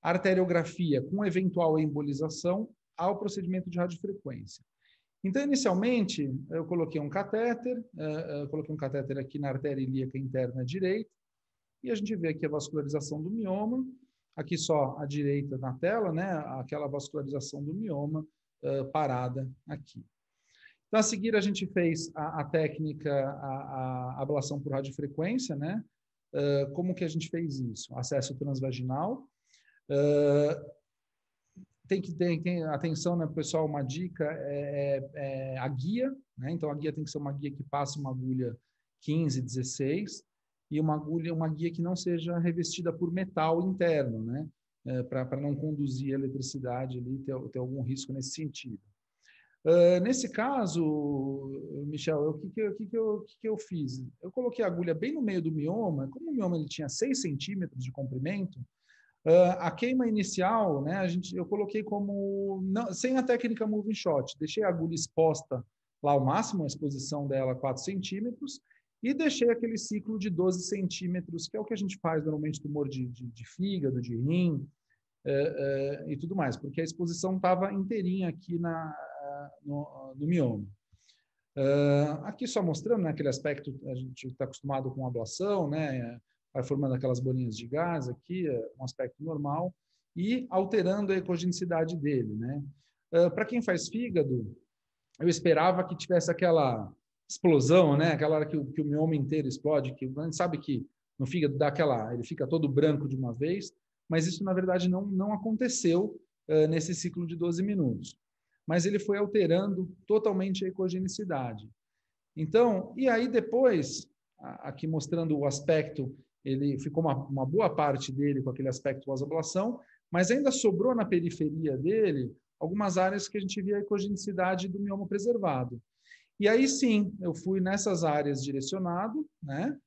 a arteriografia com eventual embolização ao procedimento de radiofrequência. Então, inicialmente, eu coloquei um catéter, aqui na artéria ilíaca interna direita, e a gente vê aqui a vascularização do mioma, aqui só à direita na tela, né, aquela vascularização do mioma parada aqui. Então, a seguir, a gente fez a técnica, a ablação por radiofrequência, né? Como que a gente fez isso? Acesso transvaginal. Tem que ter atenção, né, pessoal? Uma dica a guia, né? Então, a guia tem que ser uma guia que passe uma agulha 15, 16. e uma agulha, uma guia que não seja revestida por metal interno, né? Para não conduzir a eletricidade ali, ter algum risco nesse sentido. Nesse caso, Michel, o que eu fiz? Eu coloquei a agulha bem no meio do mioma. Como o mioma ele tinha 6 centímetros de comprimento, a queima inicial, né, eu coloquei como sem a técnica moving shot. Deixei a agulha exposta lá ao máximo, a exposição dela 4 centímetros, e deixei aquele ciclo de 12 centímetros, que é o que a gente faz normalmente tumor de fígado, de rim, e tudo mais, porque a exposição estava inteirinha aqui no mioma. Aqui só mostrando, né, aquele aspecto, a gente está acostumado com ablação, né, vai formando aquelas bolinhas de gás aqui, um aspecto normal, e alterando a ecogenicidade dele. Né. Para quem faz fígado, eu esperava que tivesse aquela explosão, né, aquela hora que o mioma inteiro explode, que a gente sabe que no fígado dá ele fica todo branco de uma vez, mas isso, na verdade, não aconteceu nesse ciclo de 12 minutos. Mas ele foi alterando totalmente a ecogenicidade. Então, e aí depois, aqui mostrando o aspecto, ele ficou uma boa parte dele com aquele aspecto pós-ablação, mas ainda sobrou na periferia dele algumas áreas que a gente via a ecogenicidade do mioma preservado. E aí sim, eu fui nessas áreas direcionado, né?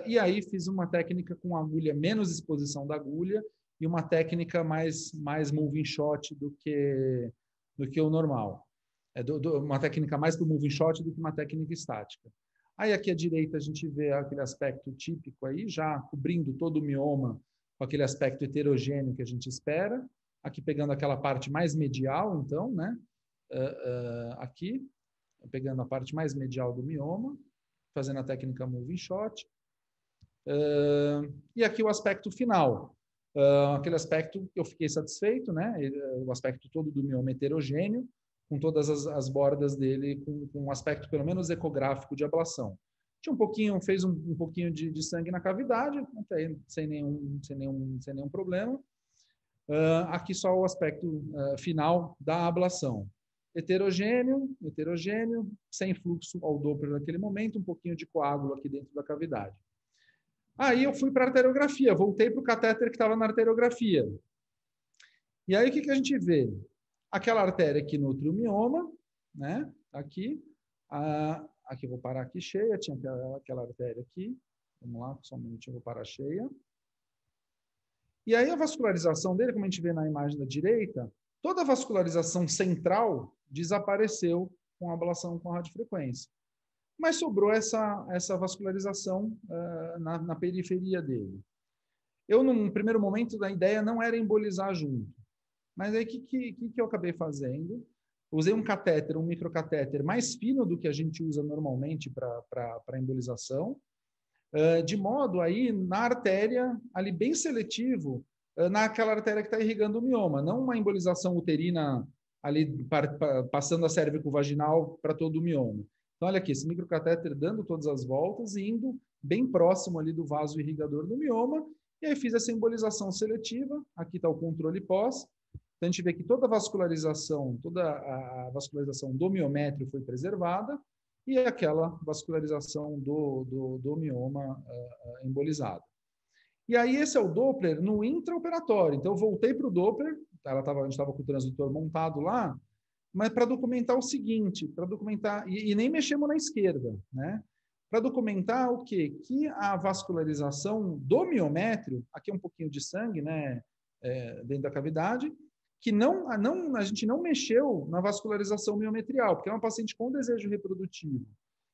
E aí fiz uma técnica com agulha, menos exposição da agulha, e uma técnica mais moving shot do que o normal. Uma técnica mais para o moving shot do que uma técnica estática. Aí aqui à direita a gente vê aquele aspecto típico aí, já cobrindo todo o mioma com aquele aspecto heterogêneo que a gente espera. Aqui pegando aquela parte mais medial, então, né? Aqui, pegando a parte mais medial do mioma, fazendo a técnica moving shot. E aqui o aspecto final. Aquele aspecto que eu fiquei satisfeito, né? O aspecto todo do mioma heterogêneo, com todas as bordas dele, com um aspecto pelo menos ecográfico de ablação. Tinha fez um pouquinho de sangue na cavidade, até sem nenhum problema. Aqui só o aspecto final da ablação. Heterogêneo, sem fluxo ao Doppler naquele momento, um pouquinho de coágulo aqui dentro da cavidade. Aí eu fui para a arteriografia, voltei para o catéter que estava na arteriografia. E aí o que a gente vê? Aquela artéria que nutre o mioma, né? Aqui. Aqui eu vou parar aqui cheia, tinha aquela artéria aqui. Vamos lá, só um minutinho, eu vou parar cheia. E aí a vascularização dele, como a gente vê na imagem da direita, toda a vascularização central desapareceu com a ablação com radiofrequência. Mas sobrou essa vascularização na periferia dele. Eu, num primeiro momento, a ideia não era embolizar junto. Mas aí, o que eu acabei fazendo? Usei um catéter, um microcatéter mais fino do que a gente usa normalmente para embolização, de modo aí, na artéria, ali bem seletivo, naquela artéria que está irrigando o mioma, não uma embolização uterina ali passando a cérvico-vaginal para todo o mioma. Então, olha aqui, esse microcatéter dando todas as voltas e indo bem próximo ali do vaso irrigador do mioma, e aí fiz essa embolização seletiva, aqui está o controle pós, então a gente vê que toda a vascularização do miométrio foi preservada, e aquela vascularização do mioma embolizado. E aí esse é o Doppler no intraoperatório, então eu voltei para o Doppler, a gente estava com o transdutor montado lá, mas para documentar o seguinte, e nem mexemos na esquerda, né? Para documentar o quê? Que a vascularização do miométrio, aqui é um pouquinho de sangue, né, dentro da cavidade, que a gente não mexeu na vascularização miometrial, porque é uma paciente com desejo reprodutivo.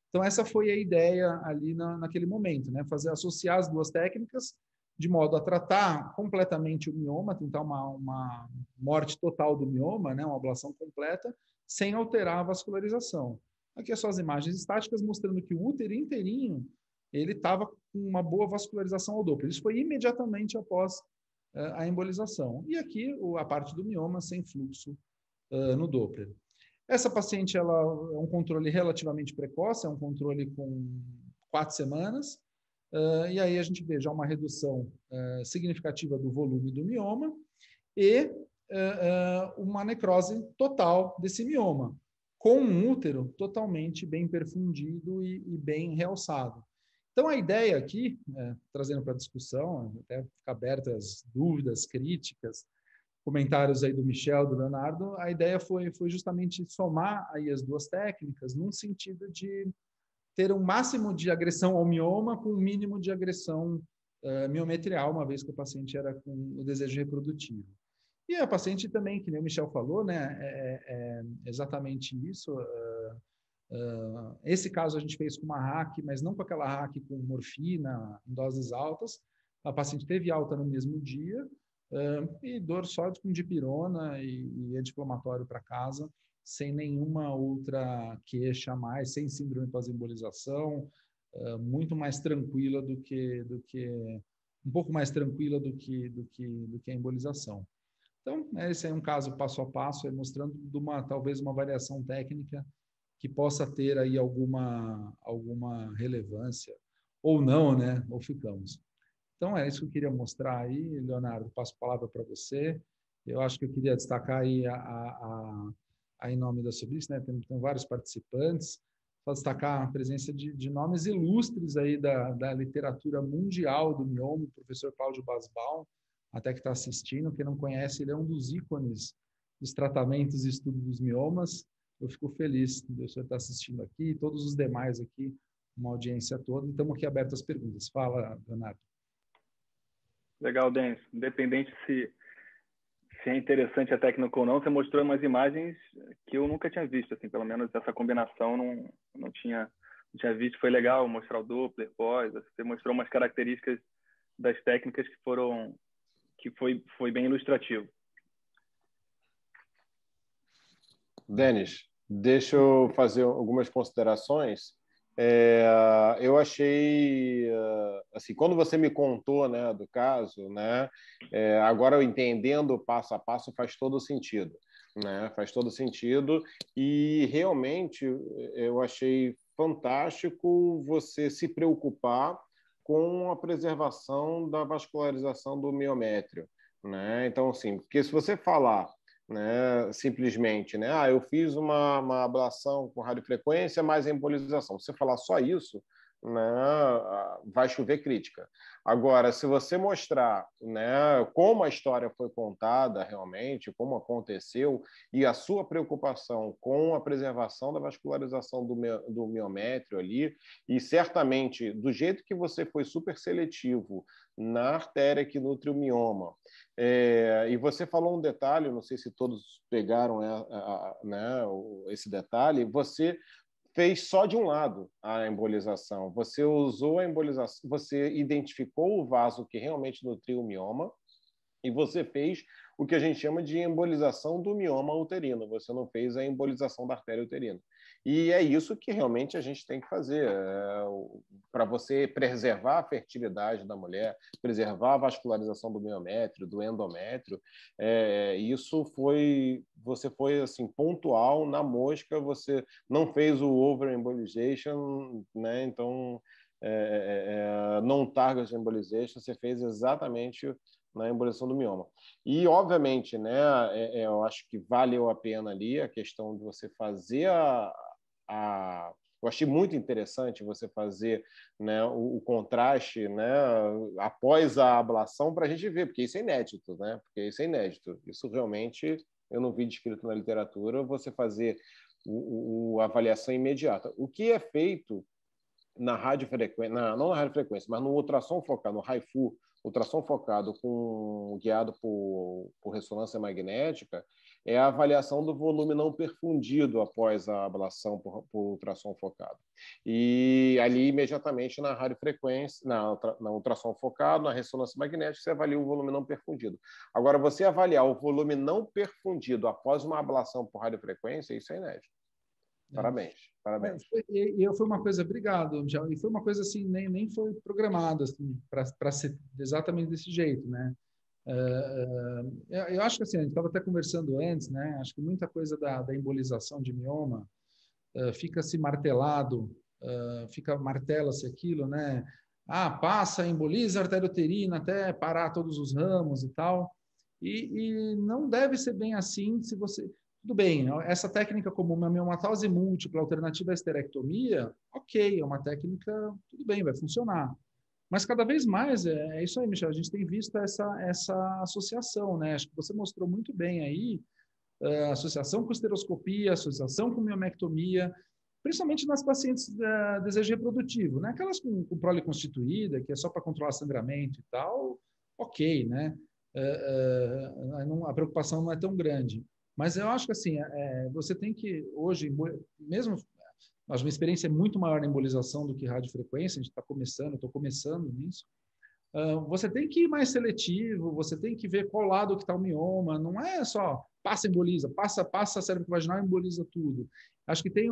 Então essa foi a ideia ali naquele momento, né? Associar as duas técnicas de modo a tratar completamente o mioma, tentar uma morte total do mioma, né, uma ablação completa, sem alterar a vascularização. Aqui são as imagens estáticas mostrando que o útero inteirinho ele estava com uma boa vascularização ao Doppler. Isso foi imediatamente após a embolização. E aqui a parte do mioma sem fluxo no Doppler. Essa paciente ela é um controle relativamente precoce, é um controle com 4 semanas, e aí a gente vê já uma redução significativa do volume do mioma e uma necrose total desse mioma, com um útero totalmente bem perfundido e bem realçado. Então, a ideia aqui, trazendo para a discussão, até ficar abertas dúvidas, críticas, comentários aí do Michel, do Leonardo, a ideia foi justamente somar aí as duas técnicas num sentido de ter um máximo de agressão ao mioma com um mínimo de agressão miometrial, uma vez que o paciente era com o desejo reprodutivo. E a paciente também, que nem o Michel falou, né, é exatamente isso. Esse caso a gente fez com uma RAC, mas não com aquela RAC com morfina em doses altas. A paciente teve alta no mesmo dia e dor só com dipirona e anti-inflamatório para casa, sem nenhuma outra queixa a mais, sem síndrome pós-embolização, muito mais tranquila do que um pouco mais tranquila do que a embolização. Então, esse é um caso passo a passo, mostrando talvez uma variação técnica que possa ter aí alguma relevância, ou não, né? Ou ficamos. Então, é isso que eu queria mostrar aí, Leonardo, passo a palavra para você. Eu acho que eu queria destacar aí em nome da Sobrice, né? Tem vários participantes, para destacar a presença de nomes ilustres aí da literatura mundial do mioma, o professor Cláudio Basbaum, até que está assistindo. Quem não conhece, ele é um dos ícones dos tratamentos e estudos dos miomas. Eu fico feliz de o senhor estar assistindo aqui, e todos os demais aqui, uma audiência toda. Estamos aqui abertos às perguntas. Fala, Leonardo. Legal, Denis. Independente se é interessante a técnica ou não, você mostrou umas imagens que eu nunca tinha visto, assim, pelo menos essa combinação não tinha visto. Foi legal mostrar o Doppler, pós, você mostrou umas características das técnicas que foi bem ilustrativo. Denis, deixa eu fazer algumas considerações. Eu achei, assim, quando você me contou, né, do caso, né, agora eu entendendo passo a passo faz todo sentido, né, faz todo sentido, e realmente eu achei fantástico você se preocupar com a preservação da vascularização do miométrio, né? Então, assim, porque se você falar, né, simplesmente, né, eu fiz uma ablação com radiofrequência mais embolização. Se você falar só isso, né, vai chover crítica. Agora, se você mostrar, né, como a história foi contada realmente, como aconteceu, e a sua preocupação com a preservação da vascularização do miométrio ali, e certamente, do jeito que você foi super seletivo na artéria que nutre o mioma, e você falou um detalhe, não sei se todos pegaram né, esse detalhe, você fez só de um lado a embolização. Você usou a embolização, você identificou o vaso que realmente nutria o mioma e você fez o que a gente chama de embolização do mioma uterino. Você não fez a embolização da artéria uterina. E é isso que realmente a gente tem que fazer para você preservar a fertilidade da mulher, preservar a vascularização do miométrio, do endométrio. Você foi assim pontual na mosca. Você não fez o over-embolization, né? Então non-target embolization. Você fez exatamente na embolização do mioma. E, obviamente, né, eu acho que valeu a pena ali a questão de você fazer eu achei muito interessante você fazer, né, o contraste, né, após a ablação para a gente ver, porque isso é inédito, né? Porque isso é inédito. Isso realmente eu não vi descrito na literatura, você fazer a avaliação imediata. O que é feito na radiofrequência, não na radiofrequência, mas no ultrassom focado, no HIFU, ultrassom focado guiado por ressonância magnética, é a avaliação do volume não perfundido após a ablação por ultrassom focado. E ali, imediatamente, na radiofrequência, na ultrassom focado, na ressonância magnética, você avalia o volume não perfundido. Agora, você avaliar o volume não perfundido após uma ablação por radiofrequência, isso é inédito. Parabéns, parabéns. Foi uma coisa, obrigado, Michel, e foi uma coisa assim, nem foi programada assim, para ser exatamente desse jeito, né? Eu acho que assim, a gente estava até conversando antes, né? Acho que muita coisa da embolização de mioma fica-se martelado, martela-se aquilo, né? Passa, emboliza a artéria uterina até parar todos os ramos e tal. E não deve ser bem assim se você... tudo bem, essa técnica como uma miomatose múltipla, alternativa à esterectomia, ok, é uma técnica, tudo bem, vai funcionar. Mas cada vez mais, é isso aí, Michel, a gente tem visto essa associação, né? Acho que você mostrou muito bem aí, associação com esteroscopia, associação com miomectomia, principalmente nas pacientes desejo reprodutivo, né? Aquelas com prole constituída, que é só para controlar sangramento e tal, ok, né? A preocupação não é tão grande. Mas eu acho que assim, você tem que, hoje, mesmo a minha experiência é muito maior na embolização do que radiofrequência, a gente está começando, estou começando nisso. Você tem que ir mais seletivo, você tem que ver qual lado que está o mioma, não é só passa, emboliza, passa cérebro vaginal e emboliza tudo. Acho que tem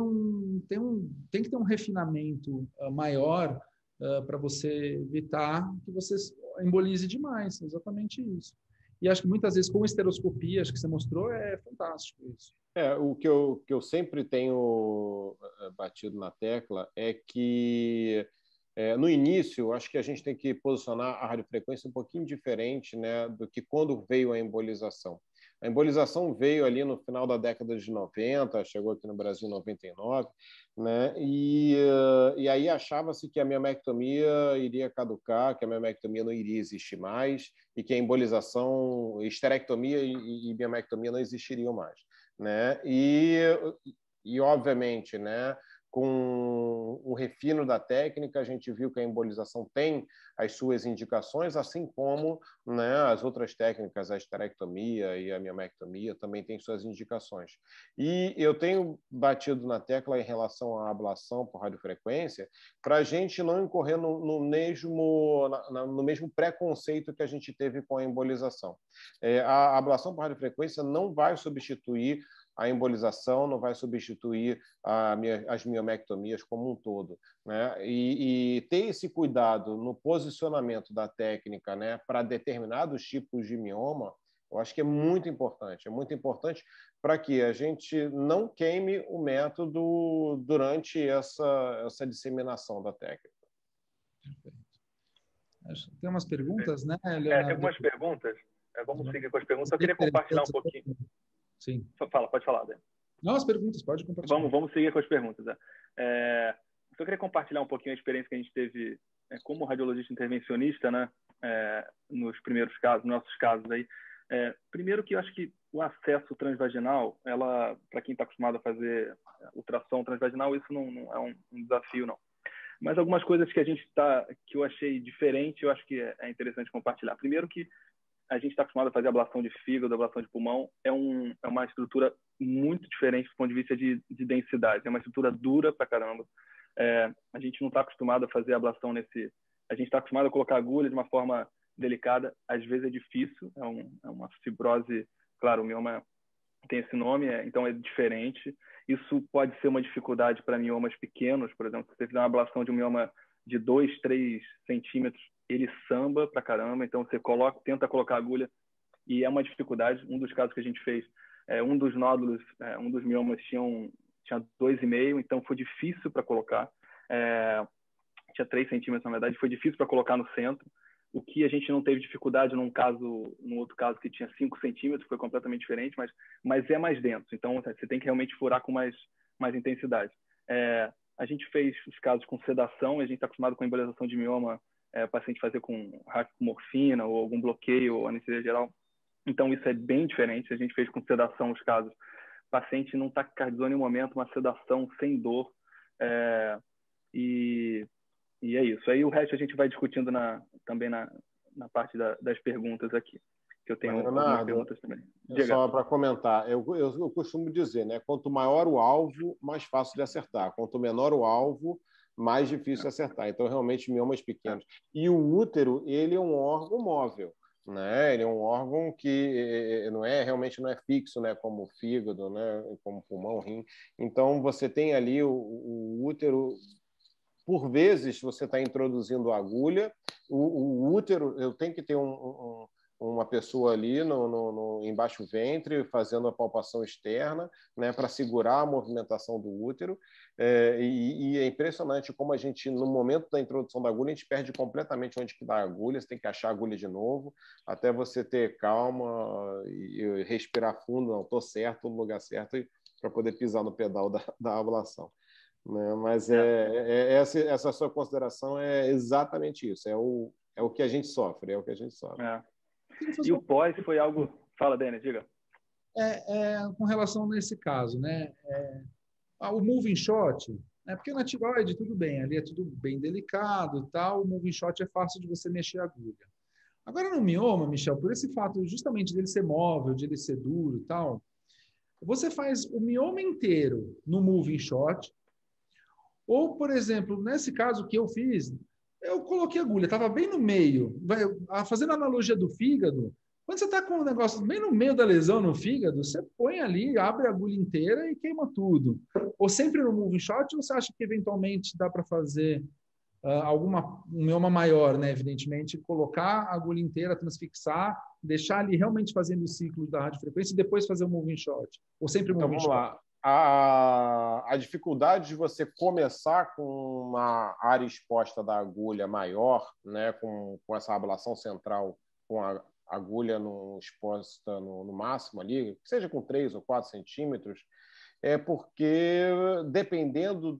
que ter um refinamento maior para você evitar que você embolize demais, exatamente isso. E acho que muitas vezes com esteroscopia, acho que você mostrou, é fantástico isso. O que eu sempre tenho batido na tecla é que no início, acho que a gente tem que posicionar a radiofrequência um pouquinho diferente, né, do que quando veio a embolização. A embolização veio ali no final da década de 90, chegou aqui no Brasil em 99, né, e aí achava-se que a miomectomia iria caducar, que a miomectomia não iria existir mais e que a embolização, esterectomia e miomectomia não existiriam mais, né? E obviamente, né, com o refino da técnica, a gente viu que a embolização tem as suas indicações, assim como, né, as outras técnicas, a esterectomia e a miomectomia, também têm suas indicações. E eu tenho batido na tecla em relação à ablação por radiofrequência, para a gente não incorrer no mesmo preconceito que a gente teve com a embolização. A ablação por radiofrequência não vai substituir a embolização, não vai substituir as miomectomias como um todo, né? E ter esse cuidado no posicionamento da técnica, né, para determinados tipos de mioma, eu acho que é muito importante. É muito importante para que a gente não queime o método durante essa disseminação da técnica. Perfeito. Tem umas perguntas, né, Tem Leonardo? algumas perguntas. Vamos seguir com as perguntas. Eu queria compartilhar um pouquinho. Sim. Pode falar, Dê. Não, as perguntas, pode compartilhar. Vamos seguir com as perguntas. Eu queria compartilhar um pouquinho a experiência que a gente teve como radiologista intervencionista, né, nos primeiros casos, nossos casos aí. Primeiro que eu acho que o acesso transvaginal, para quem está acostumado a fazer ultrassom transvaginal, isso não é um desafio, não. Mas algumas coisas que eu achei diferente, eu acho que é interessante compartilhar. Primeiro que a gente está acostumado a fazer ablação de fígado, ablação de pulmão, é uma estrutura muito diferente do ponto de vista de densidade. É uma estrutura dura pra caramba. A gente não está acostumado a fazer ablação A gente está acostumado a colocar agulha de uma forma delicada. Às vezes é difícil, é uma fibrose. Claro, o mioma tem esse nome, então é diferente. Isso pode ser uma dificuldade para miomas pequenos, por exemplo, se você fizer uma ablação de um mioma de 2, 3 centímetros, ele samba pra caramba, então você tenta colocar agulha e é uma dificuldade. Um dos casos que a gente fez, um dos nódulos, um dos miomas tinha 2,5, então foi difícil para colocar. Tinha 3 centímetros, na verdade, foi difícil para colocar no centro. O que a gente não teve dificuldade num outro caso que tinha 5 centímetros, foi completamente diferente, mas é mais denso. Então, você tem que realmente furar com mais intensidade. A gente fez os casos com sedação, a gente está acostumado com a embolização de mioma, o paciente fazer com morfina ou algum bloqueio ou anestesia geral. Então, isso é bem diferente. A gente fez com sedação os casos. O paciente não está cardizando em nenhum momento, uma sedação sem dor. E é isso. Aí o resto a gente vai discutindo também na parte das perguntas aqui, que eu tenho algumas perguntas também. Só para comentar, eu costumo dizer, né? Quanto maior o alvo, mais fácil de acertar. Quanto menor o alvo, mais difícil de acertar. Então, realmente, miomas pequenos. E o útero, ele é um órgão móvel, né? Ele é um órgão que realmente não é fixo, né? Como o fígado, né? Como o pulmão, o rim. Então, você tem ali o útero. Por vezes, você está introduzindo agulha. O útero, eu tenho que ter um uma pessoa ali embaixo do ventre, fazendo a palpação externa, né, para segurar a movimentação do útero. E é impressionante como a gente, no momento da introdução da agulha, a gente perde completamente onde que dá a agulha, você tem que achar a agulha de novo, até você ter calma e respirar fundo, não, estou certo, no lugar certo, para poder pisar no pedal da ablação. Né? Mas essa sua consideração é exatamente isso, é o que a gente sofre, é o que a gente sofre. E o pós foi algo... Fala, Denis, diga. Com relação nesse caso, né? O moving shot, né? Porque na tireoide tudo bem, ali é tudo bem delicado e tal, o moving shot é fácil de você mexer a agulha. Agora no mioma, Michel, por esse fato justamente dele ser móvel, de ele ser duro e tal, você faz o mioma inteiro no moving shot, ou, por exemplo, nesse caso que eu fiz, eu coloquei a agulha, estava bem no meio, fazendo a analogia do fígado. Quando você está com um negócio bem no meio da lesão no fígado, você põe ali, abre a agulha inteira e queima tudo. Ou sempre no moving shot, ou você acha que eventualmente dá para fazer um mioma maior, né? Evidentemente, colocar a agulha inteira, transfixar, deixar ali realmente fazendo o ciclo da radiofrequência e depois fazer o moving shot? Ou sempre então, moving vamos shot? lá. A dificuldade de você começar com uma área exposta da agulha maior, né, com essa ablação central, com a agulha exposta no máximo ali, seja com 3 ou 4 centímetros, é porque, dependendo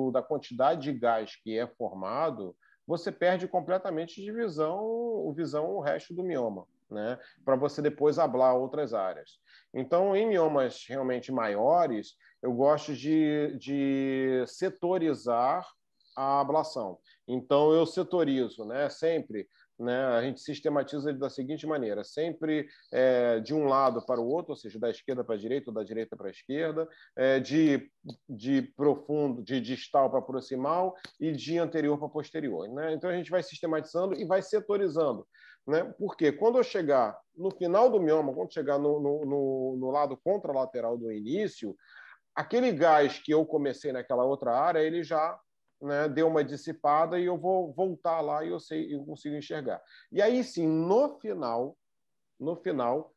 da quantidade de gás que é formado, você perde completamente de visão o resto do mioma, né? Para você depois ablar outras áreas. Então, em miomas realmente maiores, eu gosto de setorizar a ablação. Então, eu setorizo, né? Sempre, né? A gente sistematiza da seguinte maneira, sempre de um lado para o outro, ou seja, da esquerda para a direita ou da direita para a esquerda, de profundo, de distal para proximal e de anterior para posterior. Né? Então, a gente vai sistematizando e vai setorizando. Né? Porque quando eu chegar no final do mioma, quando chegar no lado contralateral do início, aquele gás que eu comecei naquela outra área, ele já, né, deu uma dissipada e eu vou voltar lá e eu consigo enxergar. E aí sim, no final,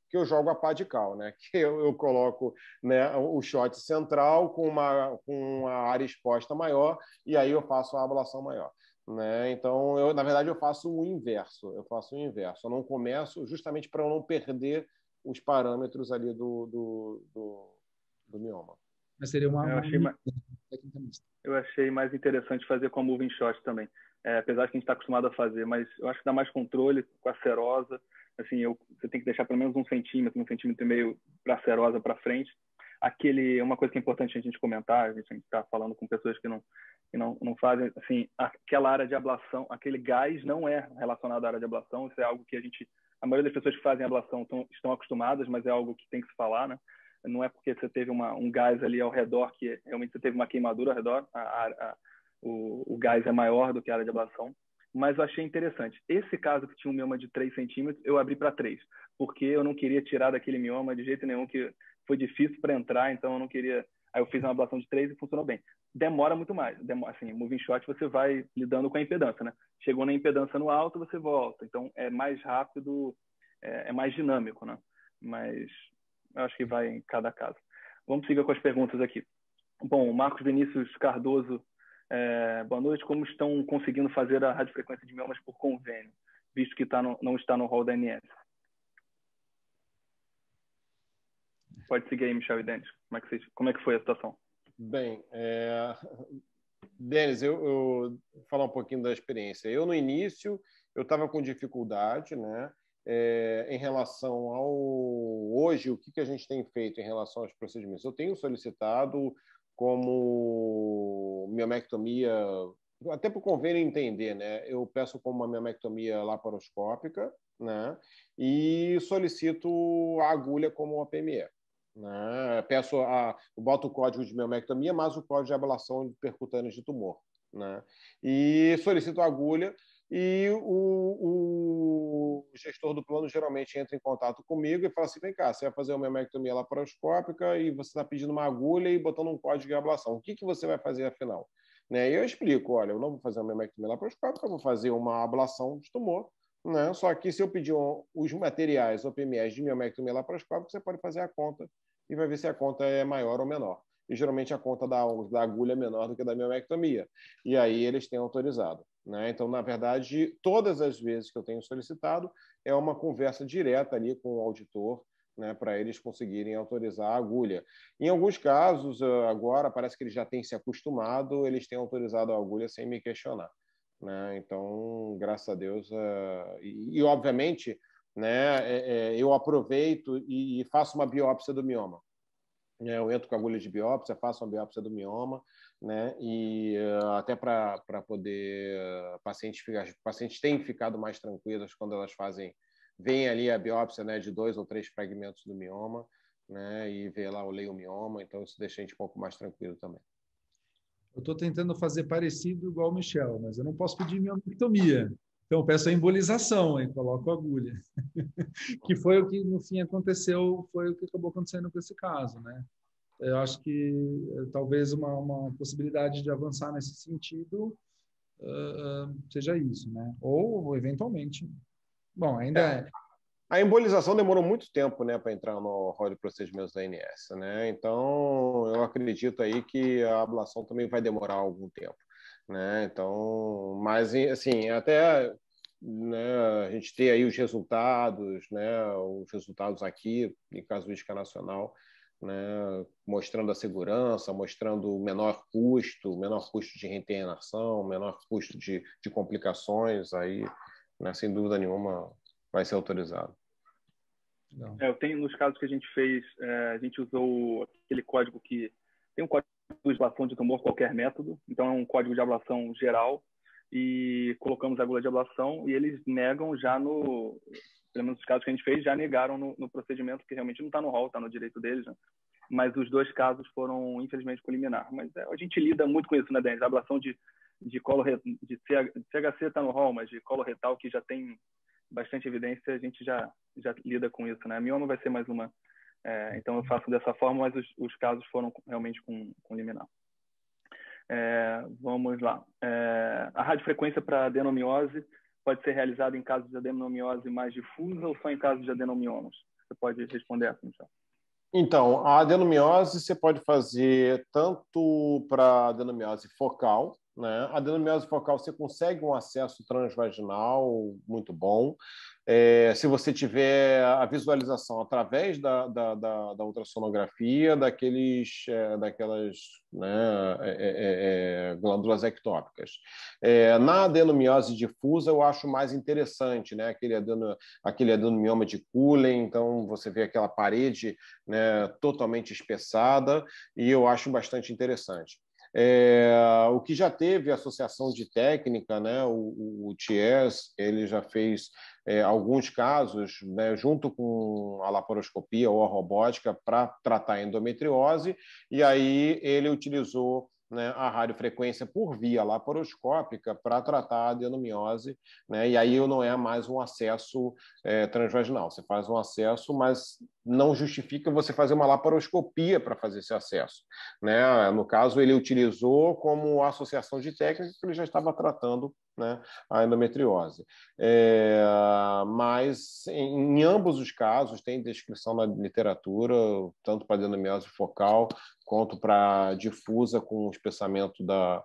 que eu jogo a pá de cal, né? Que eu coloco, né, o shot central com uma área exposta maior e aí eu faço a ablação maior. Né? Então, na verdade, eu faço o inverso. Eu não começo justamente para eu não perder os parâmetros ali do mioma. Mas seria eu achei mais interessante fazer com a moving shot também. Apesar que a gente está acostumado a fazer, mas eu acho que dá mais controle com a serosa. Assim, você tem que deixar pelo menos 1 centímetro, 1,5 centímetros para a serosa para frente. Uma coisa que é importante a gente comentar, a gente está falando com pessoas que não fazem, assim, aquela área de ablação, aquele gás não é relacionado à área de ablação, isso é algo que a maioria das pessoas que fazem ablação estão acostumadas, mas é algo que tem que se falar, né? Não é porque você teve um gás ali ao redor que realmente você teve uma queimadura ao redor, o gás é maior do que a área de ablação. Mas eu achei interessante. Esse caso que tinha um mioma de 3 centímetros, eu abri para 3, porque eu não queria tirar daquele mioma de jeito nenhum, que foi difícil para entrar, então eu não queria... Aí eu fiz uma ablação de 3 e funcionou bem. Demora muito mais. Assim, moving shot você vai lidando com a impedância, né? Chegou na impedância no alto, você volta. Então é mais rápido, é mais dinâmico, né? Mas eu acho que vai em cada caso. Vamos seguir com as perguntas aqui. Bom, Marcos Vinícius Cardoso, boa noite. Como estão conseguindo fazer a radiofrequência de miomas por convênio, visto que não está no rol da ANS? Pode seguir aí, Michel e Denis. Como é que foi a situação? Bem, Denis, eu vou falar um pouquinho da experiência. Eu, no início, eu estava com dificuldade, né? Em relação hoje, o que a gente tem feito em relação aos procedimentos? Eu tenho solicitado como miomectomia, até para o convênio entender, né? Eu peço como uma miomectomia laparoscópica, né? E solicito a agulha como uma PME. Né? Eu boto o código de miomectomia, mais o código de ablação percutânea de tumor. Né? E solicito a agulha e o gestor do plano geralmente entra em contato comigo e fala assim, vem cá, você vai fazer uma miomectomia laparoscópica e você está pedindo uma agulha e botando um código de ablação. O que você vai fazer afinal? Né? E eu explico, olha, eu não vou fazer uma miomectomia laparoscópica, eu vou fazer uma ablação de tumor, né? Só que se eu pedir os materiais ou PMS de miomectomia laparoscópica, você pode fazer a conta e vai ver se a conta é maior ou menor. E geralmente a conta da agulha é menor do que a da miomectomia. E aí eles têm autorizado, né? Então, na verdade, todas as vezes que eu tenho solicitado, é uma conversa direta ali com o auditor, né, para eles conseguirem autorizar a agulha. Em alguns casos, agora, parece que eles já têm se acostumado, eles têm autorizado a agulha sem me questionar, né? Então, graças a Deus, obviamente, né, eu aproveito e faço uma biópsia do mioma. Eu entro com agulha de biópsia, faço uma biópsia do mioma, né? E até para poder pacientes têm ficado mais tranquilas quando elas veem ali a biópsia, né, de 2 ou 3 fragmentos do mioma, né? E vê lá o leiomioma, então isso deixa a gente um pouco mais tranquilo também. Eu estou tentando fazer parecido igual o Michel, mas eu não posso pedir miomectomia. Então, eu peço a embolização e coloco a agulha. Que foi o que, no fim, aconteceu, foi o que acabou acontecendo com esse caso, né? Eu acho que talvez uma possibilidade de avançar nesse sentido seja isso, né? Ou, eventualmente... Bom, ainda é... A embolização demorou muito tempo, né, para entrar no rol de procedimentos da ANS, né? Então, eu acredito aí que a ablação também vai demorar algum tempo, né? Então, mas assim, até, né, a gente ter aí os resultados, né, os resultados aqui em casuística nacional, né, mostrando a segurança, mostrando o menor custo de reinternação, menor custo de complicações, aí, né, sem dúvida nenhuma, vai ser autorizado. Eu tenho, nos casos que a gente fez, a gente usou aquele código que tem um código de ablação de tumor qualquer método, então é um código de ablação geral, e colocamos a agulha de ablação e eles negam já pelo menos os casos que a gente fez, já negaram no procedimento, que realmente não está no rol, está no direito deles, né? Mas os 2 casos foram, infelizmente, com liminar. Mas a gente lida muito com isso, né, Denis? A ablação de CHC está no rol, mas de colo retal, que já tem bastante evidência, a gente já lida com isso, né? A mioma vai ser mais uma. Então, eu faço dessa forma, mas os casos foram realmente com liminar. Vamos lá. A radiofrequência para adenomiose pode ser realizada em casos de adenomiose mais difusa ou só em casos de adenomiomas? Você pode responder essa, Michel. Então, a adenomiose você pode fazer tanto para adenomiose focal, né? A adenomiose focal você consegue um acesso transvaginal muito bom. Se você tiver a visualização através da ultrassonografia daquelas, né, glândulas ectópicas. Na adenomiose difusa, eu acho mais interessante, né? Aquele adenomioma de Cullen, então você vê aquela parede, né, totalmente espessada, e eu acho bastante interessante. O que já teve associação de técnica, né, o TIES, ele já fez alguns casos, né, junto com a laparoscopia ou a robótica para tratar a endometriose, e aí ele utilizou, né, a radiofrequência por via laparoscópica para tratar a adenomiose, né, e aí não é mais um acesso transvaginal. Você faz um acesso, mas não justifica você fazer uma laparoscopia para fazer esse acesso, né? No caso, ele utilizou como associação de técnica que ele já estava tratando, né, a endometriose. Mas em ambos os casos tem descrição na literatura, tanto para adenomiose focal quanto para difusa com o espessamento da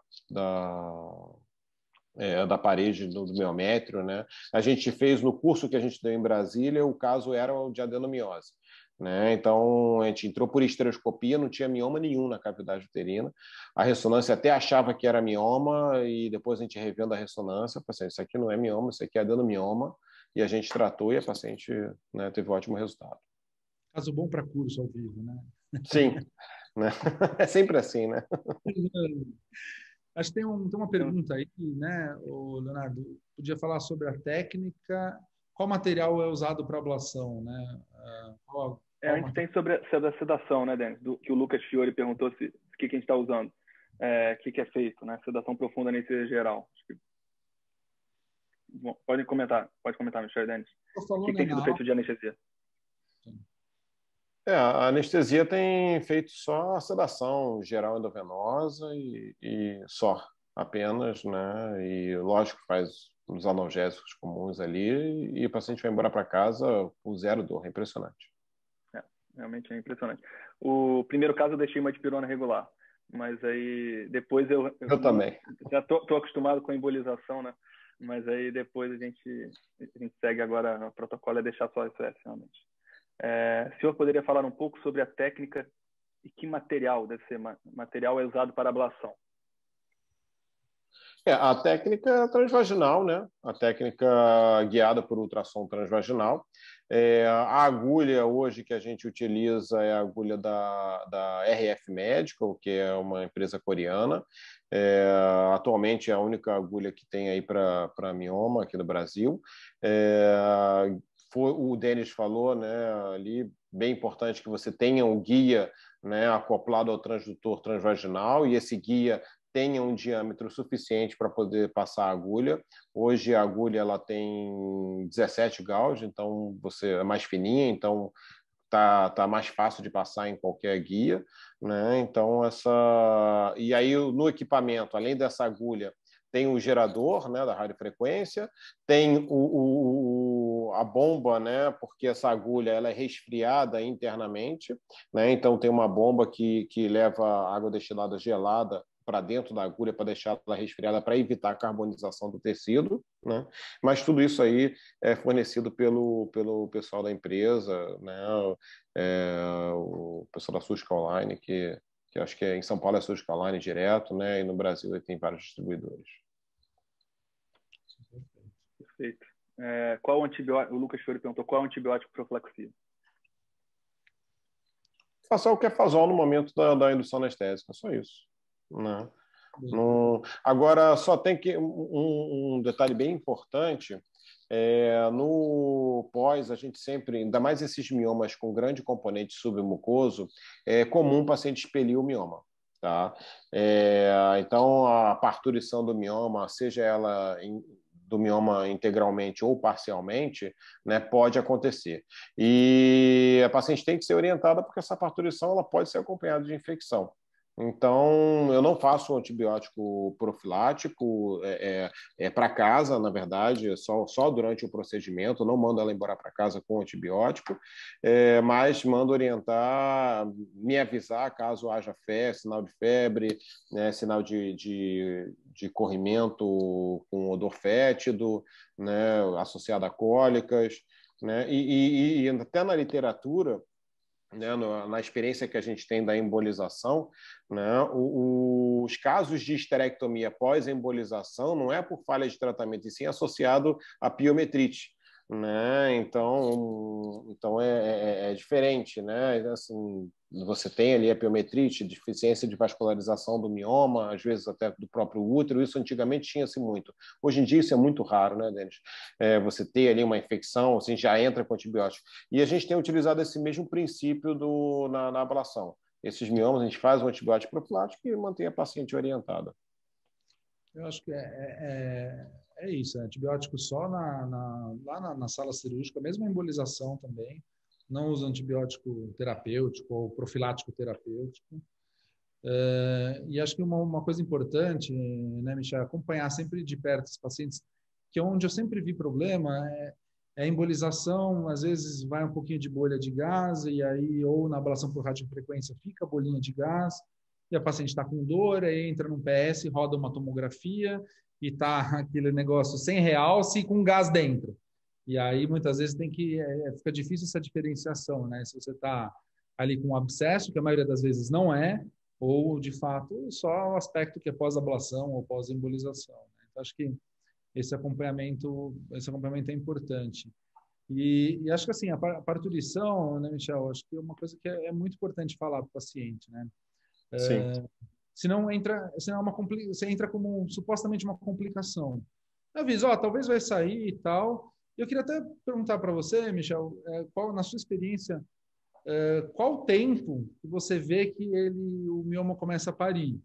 parede do miométrio, né? A gente fez no curso que a gente deu em Brasília, o caso era o de adenomiose, né? Então a gente entrou por estereoscopia, não tinha mioma nenhum na cavidade uterina. A ressonância até achava que era mioma e depois a gente revendo a ressonância, pensei, isso aqui não é mioma, isso aqui é adenomioma, e a gente tratou e a paciente, né, teve um ótimo resultado. Caso bom para curso ao vivo, né? Sim, né? É sempre assim, né? Acho que tem uma pergunta aí, né, Leonardo? Podia falar sobre a técnica. Qual material é usado para ablação, né? A gente tem sobre a sedação, né, Denis? Que o Lucas Fiore perguntou o que a gente está usando. O que é feito, né? Sedação profunda, anestesia geral. Bom, pode comentar, Michel e Denis. O que tem sido feito de anestesia? A anestesia tem feito só a sedação geral endovenosa e só, apenas, né? E lógico, faz nos analgésicos comuns ali, e o paciente vai embora para casa com zero dor. É impressionante. Realmente é impressionante. O primeiro caso eu deixei uma dipirona regular, mas aí depois eu também. Já tô acostumado com a embolização, né? Mas aí depois a gente segue agora, o protocolo é deixar só SS, realmente. O senhor poderia falar um pouco sobre a técnica e que material deve ser material é usado para ablação? A técnica transvaginal, né? A técnica guiada por ultrassom transvaginal. A agulha hoje que a gente utiliza é a agulha da RF Medical, que é uma empresa coreana. Atualmente é a única agulha que tem aí para mioma aqui no Brasil. O Denis falou, né, ali, bem importante que você tenha um guia, né, acoplado ao transdutor transvaginal, e esse guia tenha um diâmetro suficiente para poder passar a agulha. Hoje a agulha ela tem 17 gauge, então você é mais fininha, então tá mais fácil de passar em qualquer guia, né? Então e aí no equipamento, além dessa agulha, tem o gerador, né, da radiofrequência, tem a bomba, né, porque essa agulha ela é resfriada internamente, né? Então tem uma bomba que leva água destilada gelada para dentro da agulha para deixar ela resfriada para evitar a carbonização do tecido, né? Mas tudo isso aí é fornecido pelo pessoal da empresa, né? O pessoal da Susca Online, que acho que em São Paulo é Susca Online direto, né? E no Brasil tem vários distribuidores. Perfeito. Qual antibiótico? O Lucas Fiore perguntou qual é o antibiótico profilaxia? Faça o que é Fazol no momento da indução anestésica, só isso. Né? Agora, só tem que um detalhe bem importante. No pós, a gente sempre, ainda mais esses miomas com grande componente submucoso, é comum o paciente expelir o mioma. Tá? Então, a parturição do mioma, seja ela do mioma integralmente ou parcialmente, né, pode acontecer. E a paciente tem que ser orientada porque essa parturição ela pode ser acompanhada de infecção. Então, eu não faço antibiótico profilático para casa, na verdade, só durante o procedimento, não mando ela embora para casa com antibiótico, mas mando orientar, me avisar caso haja sinal de febre, né, sinal de corrimento com odor fétido, né, associado a cólicas, né, e até na literatura, né, na experiência que a gente tem da embolização, né, os casos de esterectomia pós-embolização não é por falha de tratamento, e sim associado à piometrite. Né? Então é diferente, né? Assim, você tem ali a piometrite, deficiência de vascularização do mioma, às vezes até do próprio útero. Isso antigamente tinha-se muito. Hoje em dia isso é muito raro, né, Denis? Você ter ali uma infecção, assim, já entra com antibiótico. E a gente tem utilizado esse mesmo princípio na ablação. Esses miomas a gente faz um antibiótico profilático e mantém a paciente orientada. Eu acho que é isso, antibiótico só lá na sala cirúrgica, mesmo a embolização também, não usa antibiótico terapêutico ou profilático terapêutico. E acho que uma coisa importante, né, Michel, acompanhar sempre de perto os pacientes, que é onde eu sempre vi problema é a embolização, às vezes vai um pouquinho de bolha de gás, e aí, ou na ablação por radiofrequência fica a bolinha de gás, e a paciente está com dor, aí entra num PS, roda uma tomografia, e está aquele negócio sem realce com gás dentro. E aí, muitas vezes, fica difícil essa diferenciação, né? Se você está ali com um abscesso, que a maioria das vezes não é, ou, de fato, só o aspecto que é pós-ablação ou pós-embolização. Né? Então, acho que esse acompanhamento é importante. E acho que, assim, a parturição, né, Michel, acho que é uma coisa que é muito importante falar para o paciente, né? Sim. Senão você entra como supostamente uma complicação. Eu aviso, talvez vai sair e tal. Eu queria até perguntar para você, Michel, na sua experiência, qual o tempo que você vê que o mioma começa a parir?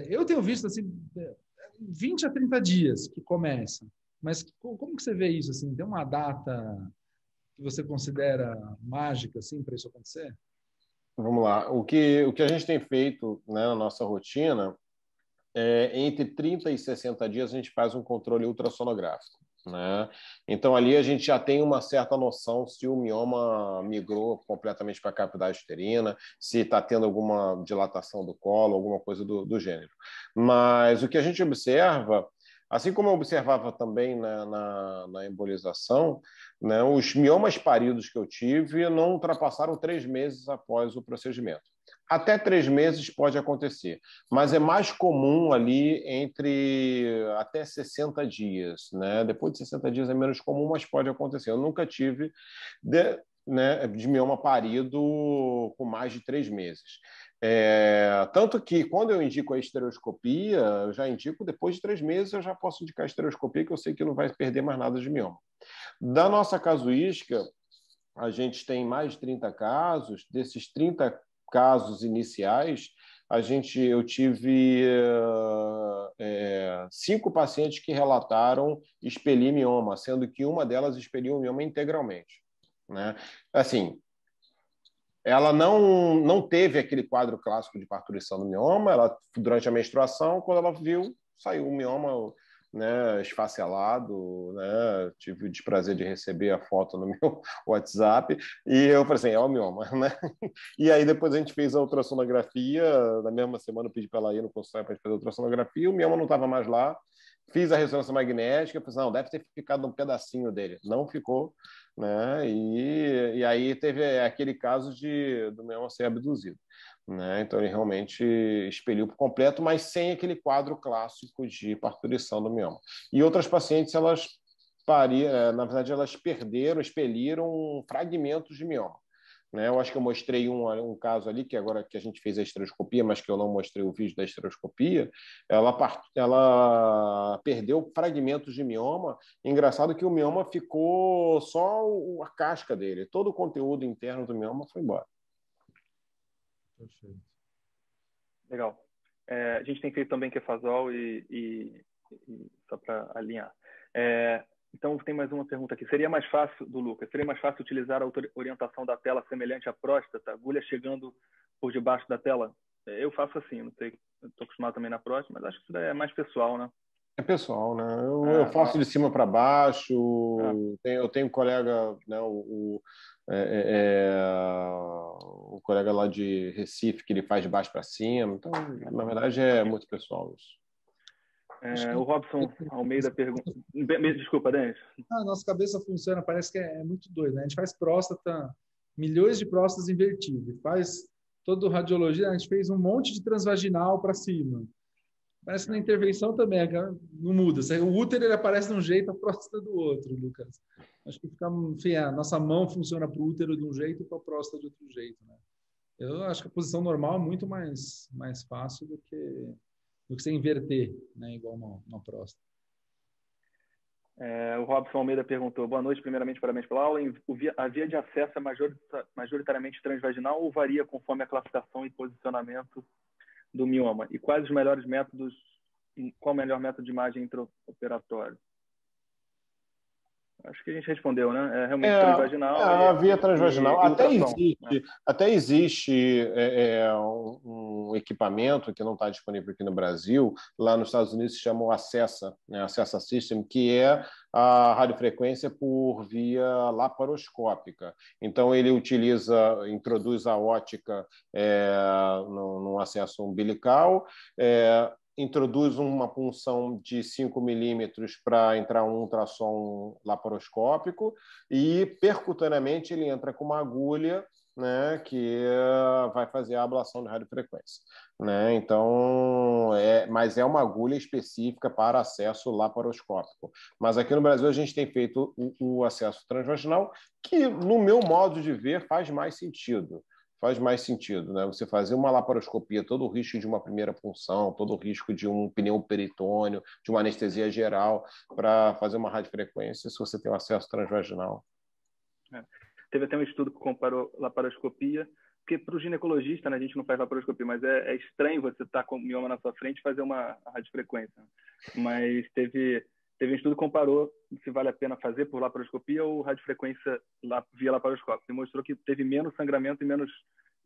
Eu tenho visto assim 20 a 30 dias que começa, mas como que você vê isso assim? Tem uma data que você considera mágica assim para isso acontecer? Vamos lá. O que a gente tem feito, né, na nossa rotina entre 30 e 60 dias, a gente faz um controle ultrassonográfico, né? Então, ali a gente já tem uma certa noção se o mioma migrou completamente para a cavidade uterina, se está tendo alguma dilatação do colo, alguma coisa do gênero. Mas o que a gente observa, assim como eu observava também na embolização, né, os miomas paridos que eu tive não ultrapassaram 3 meses após o procedimento. Até 3 meses pode acontecer, mas é mais comum ali entre até 60 dias, né? Depois de 60 dias é menos comum, mas pode acontecer. Eu nunca tive de mioma parido com mais de 3 meses. Tanto que, quando eu indico a estereoscopia, eu já indico depois de 3 meses, eu já posso indicar a estereoscopia, que eu sei que não vai perder mais nada de mioma. Da nossa casuística, a gente tem mais de 30 casos. Desses 30 casos iniciais, eu tive 5 pacientes que relataram expelir mioma, sendo que uma delas expeliu o mioma integralmente, né? Assim, ela não teve aquele quadro clássico de parturição do mioma. Ela, durante a menstruação, quando ela viu, saiu o mioma, né, esfacelado, né? Tive o desprazer de receber a foto no meu WhatsApp e eu falei assim, é o mioma, né? E aí depois a gente fez a ultrassonografia, na mesma semana eu pedi para ela ir no consultório para fazer a ultrassonografia, o mioma não estava mais lá. Fiz a ressonância magnética, falei, não, deve ter ficado um pedacinho dele. Não ficou, né? E aí teve aquele caso do mioma ser abduzido, né? Então ele realmente expeliu por completo, mas sem aquele quadro clássico de parturição do mioma. E outras pacientes, na verdade, elas expeliram fragmentos de mioma, né? Eu acho que eu mostrei um caso ali, que agora que a gente fez a estereoscopia, mas que eu não mostrei o vídeo da estereoscopia. Ela perdeu fragmentos de mioma. Engraçado que o mioma ficou só a casca dele. Todo o conteúdo interno do mioma foi embora. Perfeito. Legal. A gente tem feito também Kefazol e só para alinhar. Então, tem mais uma pergunta aqui. Seria mais fácil, do Lucas, seria mais fácil utilizar a orientação da tela semelhante à próstata, agulha chegando por debaixo da tela? Eu faço assim, não sei, estou acostumado também na próstata, mas acho que isso daí é mais pessoal, né? É pessoal, né? Eu faço de cima para baixo. Eu tenho um colega, né, o colega lá de Recife, que ele faz de baixo para cima. Então, na verdade, é muito pessoal isso. O Robson Almeida pergunta... Desculpa, Denis. A nossa cabeça funciona, parece que é muito doido, né? A gente faz próstata, milhões de próstatas invertidas, faz toda radiologia, a gente fez um monte de transvaginal para cima. Parece que na intervenção também, não muda. O útero ele aparece de um jeito, a próstata do outro, Lucas. Acho que enfim, a nossa mão funciona para o útero de um jeito e para a próstata de outro jeito, né? Eu acho que a posição normal é muito mais fácil do que você inverter, né? Igual uma próstata. O Robson Almeida perguntou: boa noite, primeiramente, parabéns pela aula. A via de acesso é majoritariamente transvaginal ou varia conforme a classificação e posicionamento do mioma? E quais os melhores métodos, qual o melhor método de imagem intraoperatório? Acho que a gente respondeu, né? É realmente transvaginal. A via transvaginal. E até existe um equipamento que não está disponível aqui no Brasil. Lá nos Estados Unidos se chama o Acessa, né? Acessa System, que é a radiofrequência por via laparoscópica. Então, ele introduz a ótica no acesso umbilical, introduz uma punção de 5 milímetros para entrar um ultrassom laparoscópico e, percutaneamente, ele entra com uma agulha, né, que vai fazer a ablação de radiofrequência, né? Então, mas é uma agulha específica para acesso laparoscópico. Mas aqui no Brasil a gente tem feito o acesso transvaginal, que, no meu modo de ver, faz mais sentido, né? Você fazer uma laparoscopia, todo o risco de uma primeira punção, todo o risco de um pneumoperitônio, de uma anestesia geral, para fazer uma radiofrequência, se você tem um acesso transvaginal. Teve até um estudo que comparou laparoscopia, porque para o ginecologista, né, a gente não faz laparoscopia, mas é estranho você estar com o mioma na sua frente e fazer uma radiofrequência. Mas teve um estudo que comparou se vale a pena fazer por laparoscopia ou radiofrequência via laparoscópica. E mostrou que teve menos sangramento e menos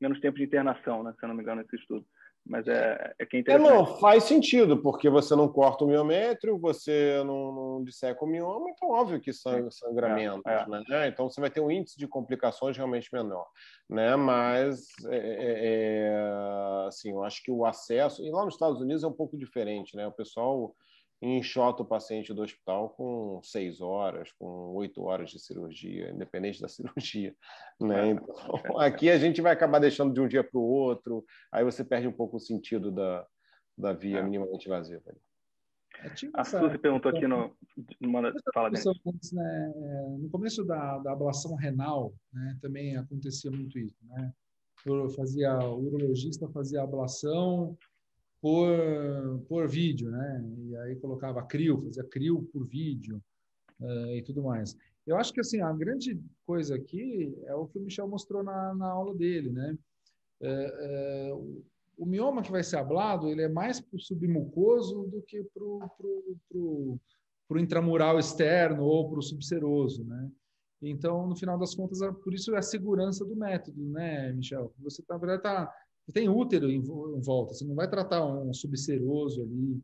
menos tempo de internação, né? Se eu não me engano, nesse estudo. Mas é que é interessante. Não, faz sentido, porque você não corta o miométrio, você não disseca o mioma, então óbvio que sangramentos, né? Então você vai ter um índice de complicações realmente menor, né? Mas, assim, eu acho que o acesso... E lá nos Estados Unidos é um pouco diferente, né? O pessoal enxota o paciente do hospital com 6 horas, com 8 horas de cirurgia, independente da cirurgia, né? Então, aqui a gente vai acabar deixando de um dia para o outro, aí você perde um pouco o sentido da via minimamente invasiva. A Suzy perguntou aqui no... Fala, Denis. Né? No começo da ablação renal, né, também acontecia muito isso, né? O urologista fazia a ablação por vídeo, né? E aí colocava fazia crio por vídeo e tudo mais. Eu acho que assim a grande coisa aqui é o que o Michel mostrou na aula dele, né? O mioma que vai ser ablado, ele é mais para o submucoso do que para o intramural externo ou para o subseroso, né? Então, no final das contas, por isso é a segurança do método, né, Michel? Você, na verdade, tem útero em volta, você não vai tratar um subseroso ali,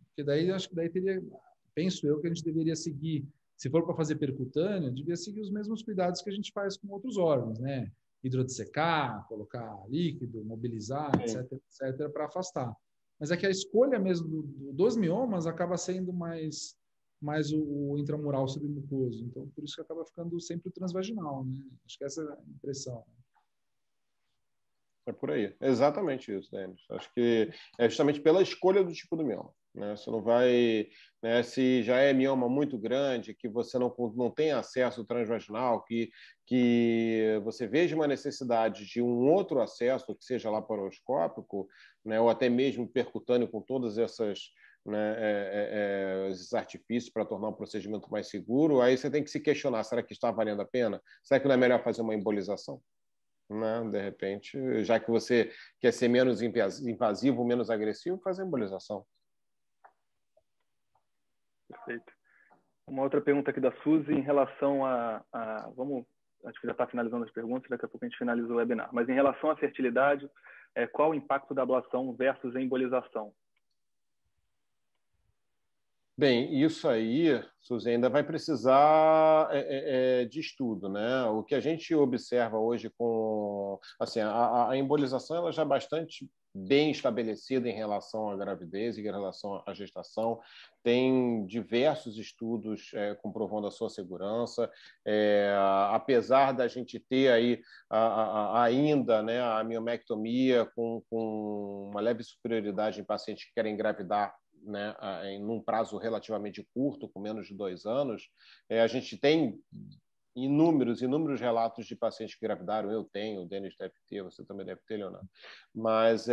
porque daí, acho que daí penso eu que a gente deveria seguir, se for para fazer percutâneo, devia seguir os mesmos cuidados que a gente faz com outros órgãos, né? Hidrodissecar, colocar líquido, mobilizar, etc., etc., para afastar. Mas é que a escolha mesmo dos miomas acaba sendo mais o intramural submucoso. Então, por isso que acaba ficando sempre o transvaginal, né? Acho que essa é a impressão. É por aí. É exatamente isso, Denis. Acho que é justamente pela escolha do tipo do mioma. Né? Você não vai... Né, se já é mioma muito grande, que você não tem acesso transvaginal, que você veja uma necessidade de um outro acesso, que seja laparoscópico, né, ou até mesmo percutâneo com todas essas... Né, esses artifícios para tornar o procedimento mais seguro, aí você tem que se questionar, será que está valendo a pena? Será que não é melhor fazer uma embolização? Né? De repente, já que você quer ser menos invasivo, menos agressivo, faz a embolização. Perfeito. Uma outra pergunta aqui da Suzy em relação acho que já está finalizando as perguntas, daqui a pouco a gente finaliza o webinar, mas em relação à fertilidade, qual o impacto da ablação versus a embolização? Bem, isso aí, Suzy, ainda vai precisar de estudo, né? O que a gente observa hoje com... Assim, a embolização ela já é bastante bem estabelecida em relação à gravidez e em relação à gestação. Tem diversos estudos comprovando a sua segurança. Apesar da gente ter aí ainda, né, a miomectomia com uma leve superioridade em pacientes que querem engravidar, né, em um prazo relativamente curto, com menos de 2 anos, a gente tem inúmeros relatos de pacientes que engravidaram. Eu tenho, o Denis deve ter, você também deve ter, Leonardo. Mas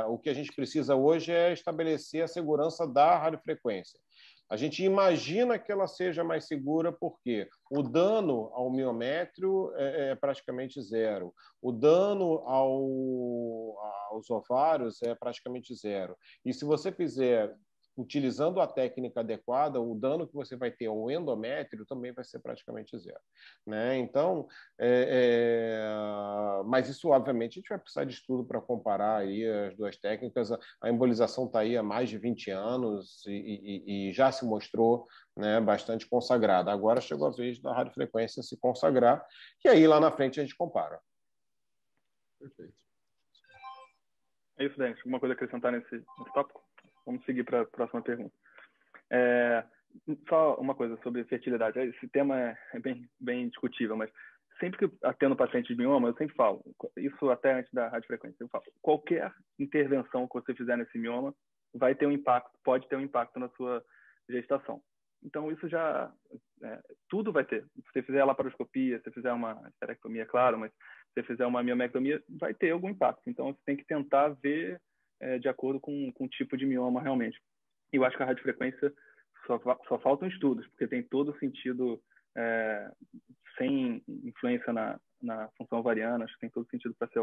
o que a gente precisa hoje é estabelecer a segurança da radiofrequência. A gente imagina que ela seja mais segura porque o dano ao miométrio é praticamente zero. O dano aos ovários é praticamente zero. E se você fizer utilizando a técnica adequada, o dano que você vai ter ao endométrio também vai ser praticamente zero. Né? Então, mas isso, obviamente, a gente vai precisar de estudo para comparar aí as duas técnicas. A embolização está aí há mais de 20 anos e já se mostrou, né, bastante consagrada. Agora chegou a vez da radiofrequência se consagrar, e aí lá na frente a gente compara. Perfeito. É isso, Denis. Alguma coisa a acrescentar nesse tópico? Vamos seguir para a próxima pergunta. Só uma coisa sobre fertilidade. Esse tema é bem discutível, mas sempre que atendo paciente de mioma, eu sempre falo, isso até antes da radiofrequência, eu falo, qualquer intervenção que você fizer nesse mioma vai ter um impacto, pode ter um impacto na sua gestação. Então, isso já... tudo vai ter. Se você fizer a laparoscopia, se você fizer uma esterectomia, claro, mas se você fizer uma miomectomia, vai ter algum impacto. Então, você tem que tentar ver de acordo com o tipo de mioma realmente. E eu acho que a radiofrequência só faltam estudos, porque tem todo o sentido sem influência na função ovariana, acho que tem todo sentido para ser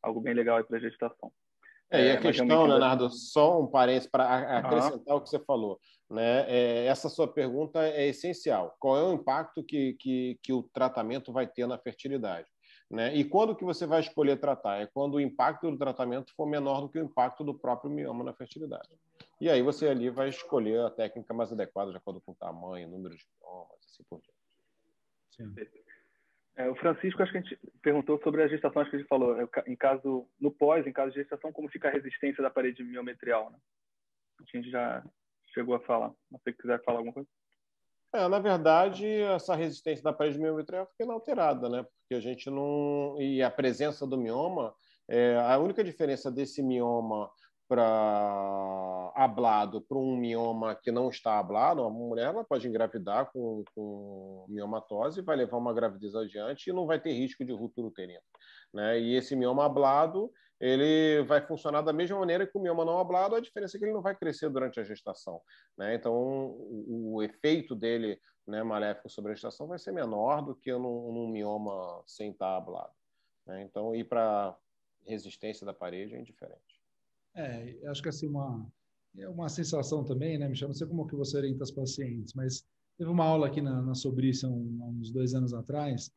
algo bem legal para a gestação. E a questão, Leonardo, só um parênteses para acrescentar o que você falou. Né? Essa sua pergunta é essencial. Qual é o impacto que o tratamento vai ter na fertilidade? né? E quando que você vai escolher tratar? É quando o impacto do tratamento for menor do que o impacto do próprio mioma na fertilidade. E aí você ali vai escolher a técnica mais adequada, de acordo com o tamanho, número de miomas, assim por diante. Sim. O Francisco, acho que a gente perguntou sobre a gestação, acho que a gente falou, em caso de gestação, como fica a resistência da parede miometrial, né? A gente já chegou a falar. Não sei se quiser falar alguma coisa. Na verdade, essa resistência da parede miometrial fica inalterada, né? Porque a gente não... E a presença do mioma, a única diferença desse mioma para ablado para um mioma que não está ablado, uma mulher ela pode engravidar com miomatose, vai levar uma gravidez adiante e não vai ter risco de ruptura uterina, né? E esse mioma ablado, ele vai funcionar da mesma maneira que o mioma não ablado, a diferença é que ele não vai crescer durante a gestação, né? Então, o efeito dele, né, maléfico sobre a gestação vai ser menor do que num mioma sem estar ablado, né? Então, ir para resistência da parede é indiferente. Acho que assim, uma sensação também, né, Michel? Não sei como que você orienta os pacientes, mas teve uma aula aqui na Sobrice há uns 2 anos atrás,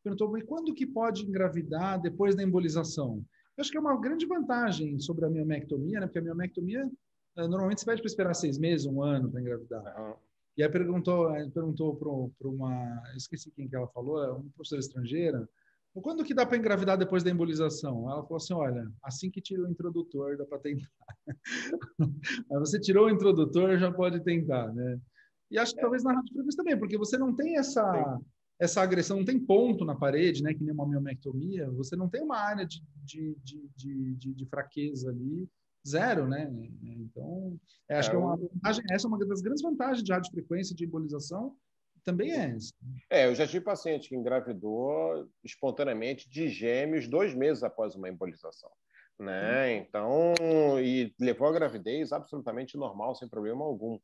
perguntou, mas quando que pode engravidar depois da embolização? Eu acho que é uma grande vantagem sobre a miomectomia, né? Porque a miomectomia, normalmente você pede para esperar 6 meses, 1 ano para engravidar. Uhum. E aí perguntou para uma, esqueci quem que ela falou, uma professora estrangeira, quando que dá para engravidar depois da embolização? Ela falou assim, olha, assim que tira o introdutor, dá para tentar. Aí você tirou o introdutor, já pode tentar, né? E acho que talvez na radiofrequência também, porque você não tem essa agressão, não tem ponto na parede, né? Que nem uma miomectomia, você não tem uma área de fraqueza ali, zero, né? Então, acho que é uma vantagem, essa é uma das grandes vantagens de radiofrequência de embolização, também é essa. Eu já tive paciente que engravidou espontaneamente de gêmeos 2 meses após uma embolização, né? Então, e levou a gravidez absolutamente normal, sem problema algum.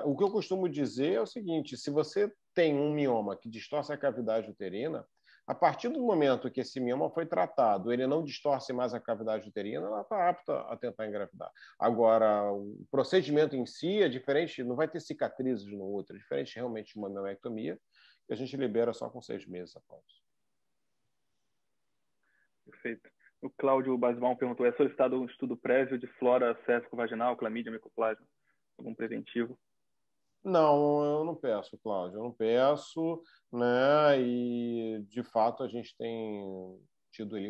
O que eu costumo dizer é o seguinte: se você tem um mioma que distorce a cavidade uterina, a partir do momento que esse mioma foi tratado, ele não distorce mais a cavidade uterina, ela está apta a tentar engravidar. Agora, o procedimento em si é diferente, não vai ter cicatrizes no útero, é diferente realmente de uma miomectomia, que a gente libera só com 6 meses após. Perfeito. O Cláudio Basval perguntou, é solicitado um estudo prévio de flora césico-vaginal, clamídia, micoplasma, algum preventivo? Não, eu não peço, Cláudio, eu não peço, né? E, de fato, a gente tem tido ali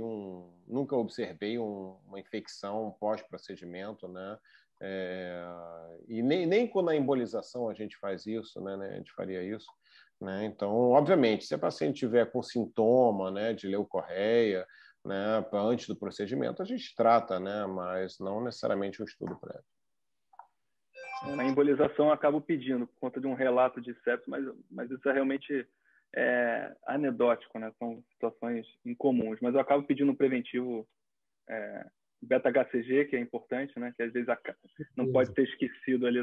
nunca observei uma infecção pós-procedimento, né? E nem quando a embolização a gente faz isso, né? A gente faria isso, né? Então, obviamente, se a paciente tiver com sintoma, né, de leucorreia, né, antes do procedimento, a gente trata, né? Mas não necessariamente um estudo prévio. Na embolização eu acabo pedindo por conta de um relato de sepsis, mas isso é realmente anedótico, né? São situações incomuns, mas eu acabo pedindo um preventivo beta-HCG, que é importante, né? Que às vezes não pode ser esquecido ali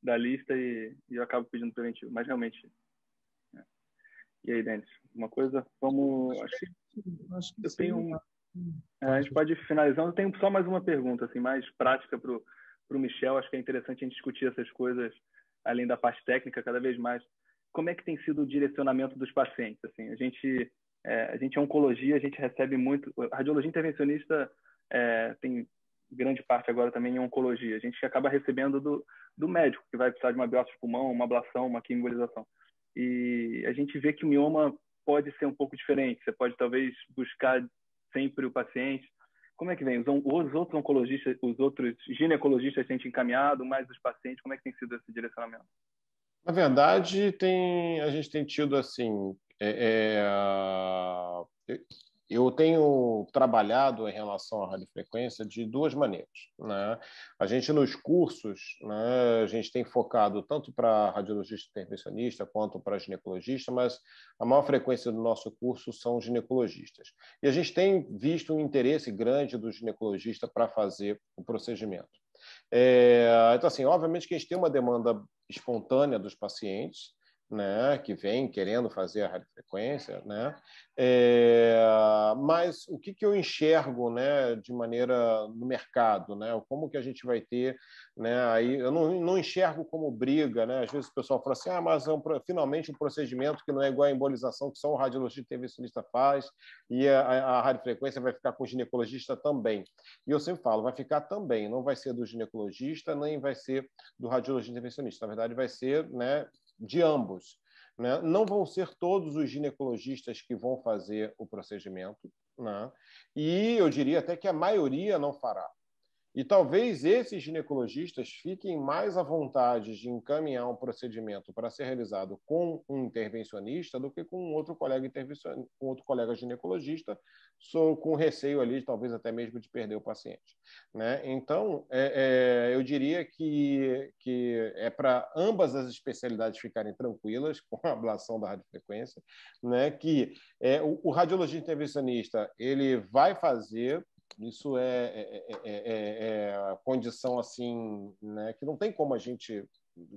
da lista e eu acabo pedindo preventivo, mas realmente. Né? E aí, Denis, uma coisa? Vamos. Acho que eu sim. tenho. A gente pode ir finalizando. Eu tenho só mais uma pergunta, assim, mais prática para o Michel. Acho que é interessante a gente discutir essas coisas, além da parte técnica, cada vez mais. Como é que tem sido o direcionamento dos pacientes? Assim, a gente é oncologia, a gente recebe muito. A radiologia intervencionista tem grande parte agora também em oncologia. A gente acaba recebendo do médico, que vai precisar de uma biópsia de pulmão, uma ablação, uma quimioembolização. E a gente vê que o mioma pode ser um pouco diferente. Você pode, talvez, buscar sempre o paciente. Como é que vem? Os outros oncologistas, os outros ginecologistas têm te encaminhado, mais os pacientes? Como é que tem sido esse direcionamento? Na verdade, a gente tem tido assim. Eu tenho trabalhado em relação à radiofrequência de 2 maneiras, né? A gente, nos cursos, né, a gente tem focado tanto para radiologista intervencionista quanto para ginecologista, mas a maior frequência do nosso curso são ginecologistas. E a gente tem visto um interesse grande do ginecologista para fazer o procedimento. Então, assim, obviamente que a gente tem uma demanda espontânea dos pacientes, né, que vem querendo fazer a radiofrequência, né? Mas o que eu enxergo, né, de maneira no mercado, né? Como que a gente vai ter, né? Aí eu não enxergo como briga, né? Às vezes o pessoal fala assim, mas finalmente um procedimento que não é igual a embolização que só o radiologista intervencionista faz e a radiofrequência vai ficar com o ginecologista também. E eu sempre falo, vai ficar também, não vai ser do ginecologista nem vai ser do radiologista intervencionista. Na verdade, vai ser, né, de ambos, né? Não vão ser todos os ginecologistas que vão fazer o procedimento, né? E eu diria até que a maioria não fará. E talvez esses ginecologistas fiquem mais à vontade de encaminhar um procedimento para ser realizado com um intervencionista do que com outro colega com outro colega ginecologista, com receio ali, talvez até mesmo de perder o paciente, né? Então, eu diria que é para ambas as especialidades ficarem tranquilas com a ablação da radiofrequência, né? Que o radiologista intervencionista ele vai fazer. Isso é a condição assim, né, que não tem como a gente,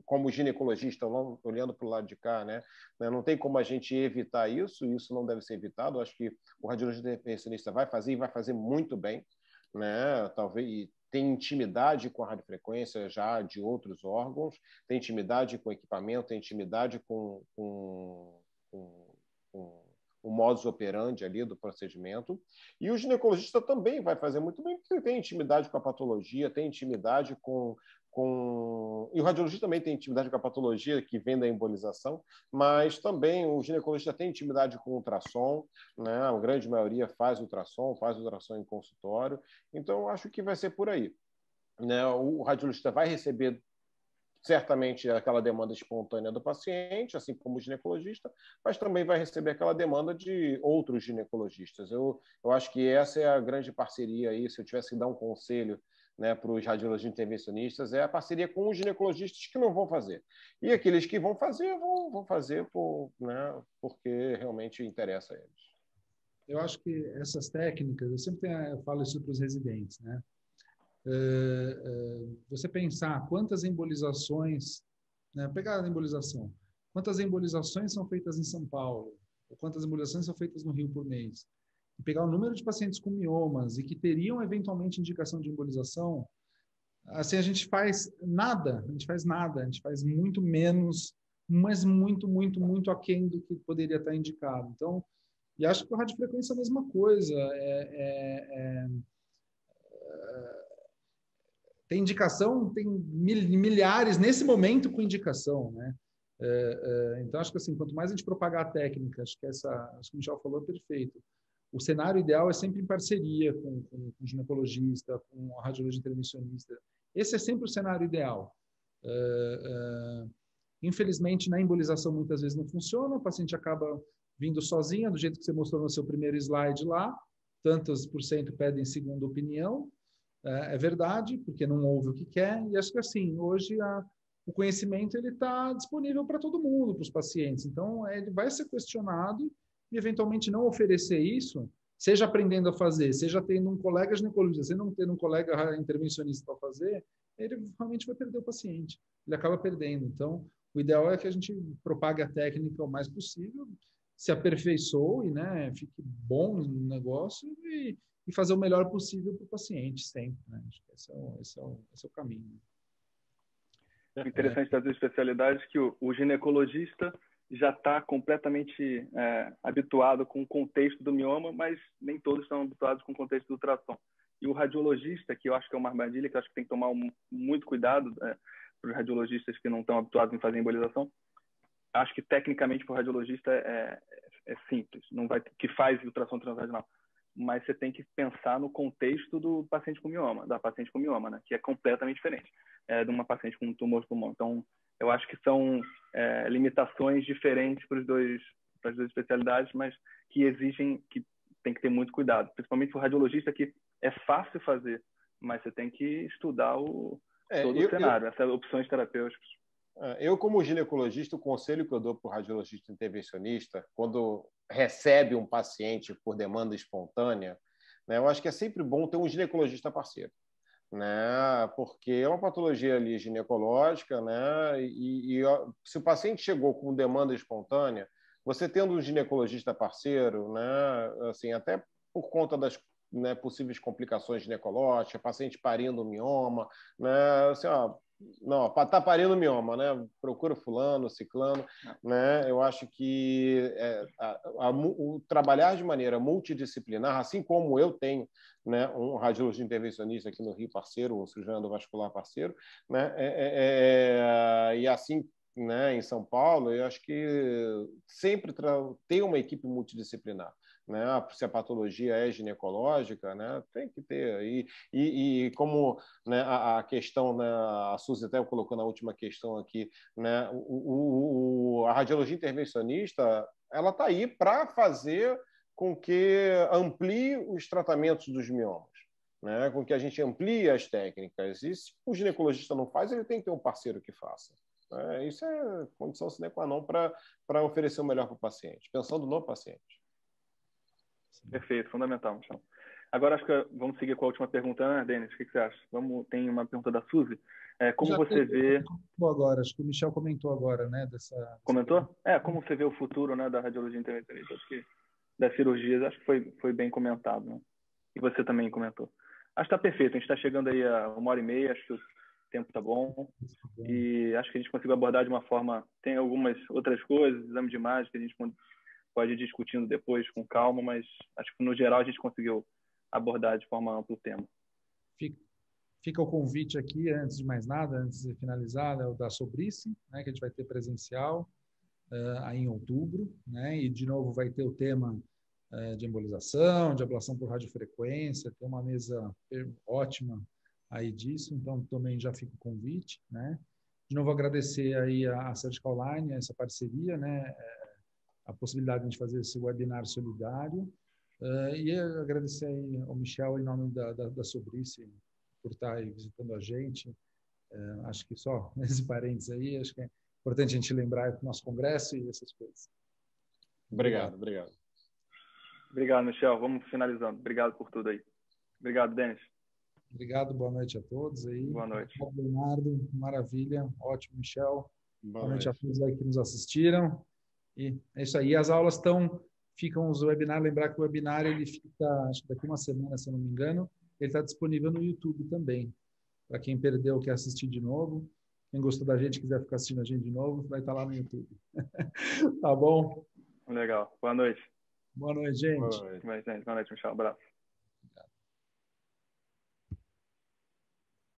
como ginecologista, olhando para o lado de cá, né, não tem como a gente evitar isso não deve ser evitado. Eu acho que o radiologista intervencionista vai fazer e vai fazer muito bem, né, talvez tem intimidade com a radiofrequência já de outros órgãos, tem intimidade com o equipamento, tem intimidade com o modus operandi ali do procedimento. E o ginecologista também vai fazer muito bem, porque ele tem intimidade com a patologia, tem intimidade com... E o radiologista também tem intimidade com a patologia que vem da embolização, mas também o ginecologista tem intimidade com o ultrassom, né? A grande maioria faz ultrassom em consultório. Então, eu acho que vai ser por aí, né? O radiologista vai receber certamente aquela demanda espontânea do paciente, assim como o ginecologista, mas também vai receber aquela demanda de outros ginecologistas. Eu acho que essa é a grande parceria aí, se eu tivesse que dar um conselho, né, para os radiologistas intervencionistas, é a parceria com os ginecologistas que não vão fazer. E aqueles que vão fazer, vão fazer porque realmente interessa a eles. Eu acho que essas técnicas, eu falo isso para os residentes, né? Você pensar quantas embolizações, né? Pegar a embolização, quantas embolizações são feitas em São Paulo, ou quantas embolizações são feitas no Rio por mês, e pegar o número de pacientes com miomas e que teriam eventualmente indicação de embolização, assim a gente faz nada, a gente faz muito menos, mas muito aquém do que poderia estar indicado. Então, e acho que a radiofrequência é a mesma coisa. Tem indicação, tem milhares nesse momento com indicação, né? Então, acho que assim, quanto mais a gente propagar a técnica, acho que o Michel falou é perfeito. O cenário ideal é sempre em parceria com o ginecologista, com a radiologia intervencionista. Esse é sempre o cenário ideal. Infelizmente, na embolização, muitas vezes não funciona, o paciente acaba vindo sozinha, do jeito que você mostrou no seu primeiro slide lá, tantos por cento pedem segunda opinião, é verdade, porque não ouve o que quer, e acho que assim, hoje o conhecimento está disponível para todo mundo, para os pacientes, então ele vai ser questionado e eventualmente não oferecer isso, seja aprendendo a fazer, seja tendo um colega ginecologista, seja não tendo um colega intervencionista para fazer, ele realmente vai perder o paciente, ele acaba perdendo. Então, o ideal é que a gente propague a técnica o mais possível, se aperfeiçoe, né, fique bom no negócio e fazer o melhor possível para o paciente sempre, né? Acho que esse é o caminho. O interessante das especialidades é que o ginecologista já está completamente habituado com o contexto do mioma, mas nem todos estão habituados com o contexto do ultrassom. E o radiologista, que eu acho que é uma armadilha, que eu acho que tem que tomar muito cuidado para os radiologistas que não estão habituados em fazer embolização, acho que tecnicamente para o radiologista é simples, não vai que faz ultrassom transvaginal, mas você tem que pensar no contexto do paciente com mioma, da paciente com mioma, né, que é completamente diferente de uma paciente com tumor de pulmão. Então, eu acho que são limitações diferentes para as duas especialidades, mas que exigem que tem que ter muito cuidado, principalmente para o radiologista, que é fácil fazer, mas você tem que estudar todo o cenário, essas opções terapêuticas. Eu, como ginecologista, o conselho que eu dou para o radiologista intervencionista, quando recebe um paciente por demanda espontânea, né, eu acho que é sempre bom ter um ginecologista parceiro. né? Porque é uma patologia ali ginecológica, né? Se o paciente chegou com demanda espontânea, você tendo um ginecologista parceiro, né? Assim, até por conta das, né, possíveis complicações ginecológicas, paciente parindo mioma, né? Assim, ó, não, tá parindo mioma, né? Procura fulano, ciclano, né? Eu acho que o trabalhar de maneira multidisciplinar, assim como eu tenho, né, um radiologista intervencionista aqui no Rio parceiro, um cirurgião endovascular parceiro, né? E assim, né, em São Paulo, eu acho que sempre ter uma equipe multidisciplinar, né? Se a patologia é ginecológica, né, tem que ter aí. E como, né, a questão, né, a Suzy até colocou na última questão aqui, né, a radiologia intervencionista, ela está aí para fazer com que amplie os tratamentos dos miomas, né, com que a gente amplie as técnicas. E se o ginecologista não faz, ele tem que ter um parceiro que faça. Isso é condição sine qua non para oferecer o melhor para o paciente, pensando no paciente. Perfeito, fundamental. Então. Agora acho que vamos seguir com a última pergunta, né, Denis? O que você acha? Tem uma pergunta da Suzy. Como você vê... Agora, acho que o Michel comentou agora, né? Comentou? Como você vê o futuro, né, da radiologia intervencionista? Acho que das cirurgias, acho que foi bem comentado, né? E você também comentou. Acho que está perfeito. A gente está chegando aí a 1h30, acho que o tempo está bom. E acho que a gente conseguiu abordar de uma forma... Tem algumas outras coisas, exame de imagem, que a gente pode ir discutindo depois com calma, mas acho que no geral a gente conseguiu abordar de forma ampla o tema. Fica o convite aqui, antes de mais nada, antes de finalizar, é o da Sobrice, né, que a gente vai ter presencial aí em outubro, né, e de novo vai ter o tema de embolização, de ablação por radiofrequência, tem uma mesa ótima aí disso, então também já fica o convite, né. De novo agradecer aí a Surgical Line, essa parceria, né, a possibilidade de fazer esse webinar solidário, e agradecer aí ao Michel em nome da Sobrice por estar aí visitando a gente. Acho que só esse parênteses aí, acho que é importante a gente lembrar do nosso congresso e essas coisas. Obrigado. Obrigado, Michel. Vamos finalizando. Obrigado por tudo aí. Obrigado, Denis. Obrigado, boa noite a todos aí. Boa noite. Leonardo, maravilha, ótimo, Michel. Boa noite a todos aí que nos assistiram. E é isso aí. As aulas ficam os webinars. Lembrar que o webinar ele fica, acho que daqui uma semana, se eu não me engano, ele está disponível no YouTube também. Para quem perdeu, quer assistir de novo. Quem gostou da gente, quiser ficar assistindo a gente de novo, vai estar lá no YouTube. Tá bom? Legal. Boa noite. Boa noite, gente. Boa noite, Michel. Um abraço.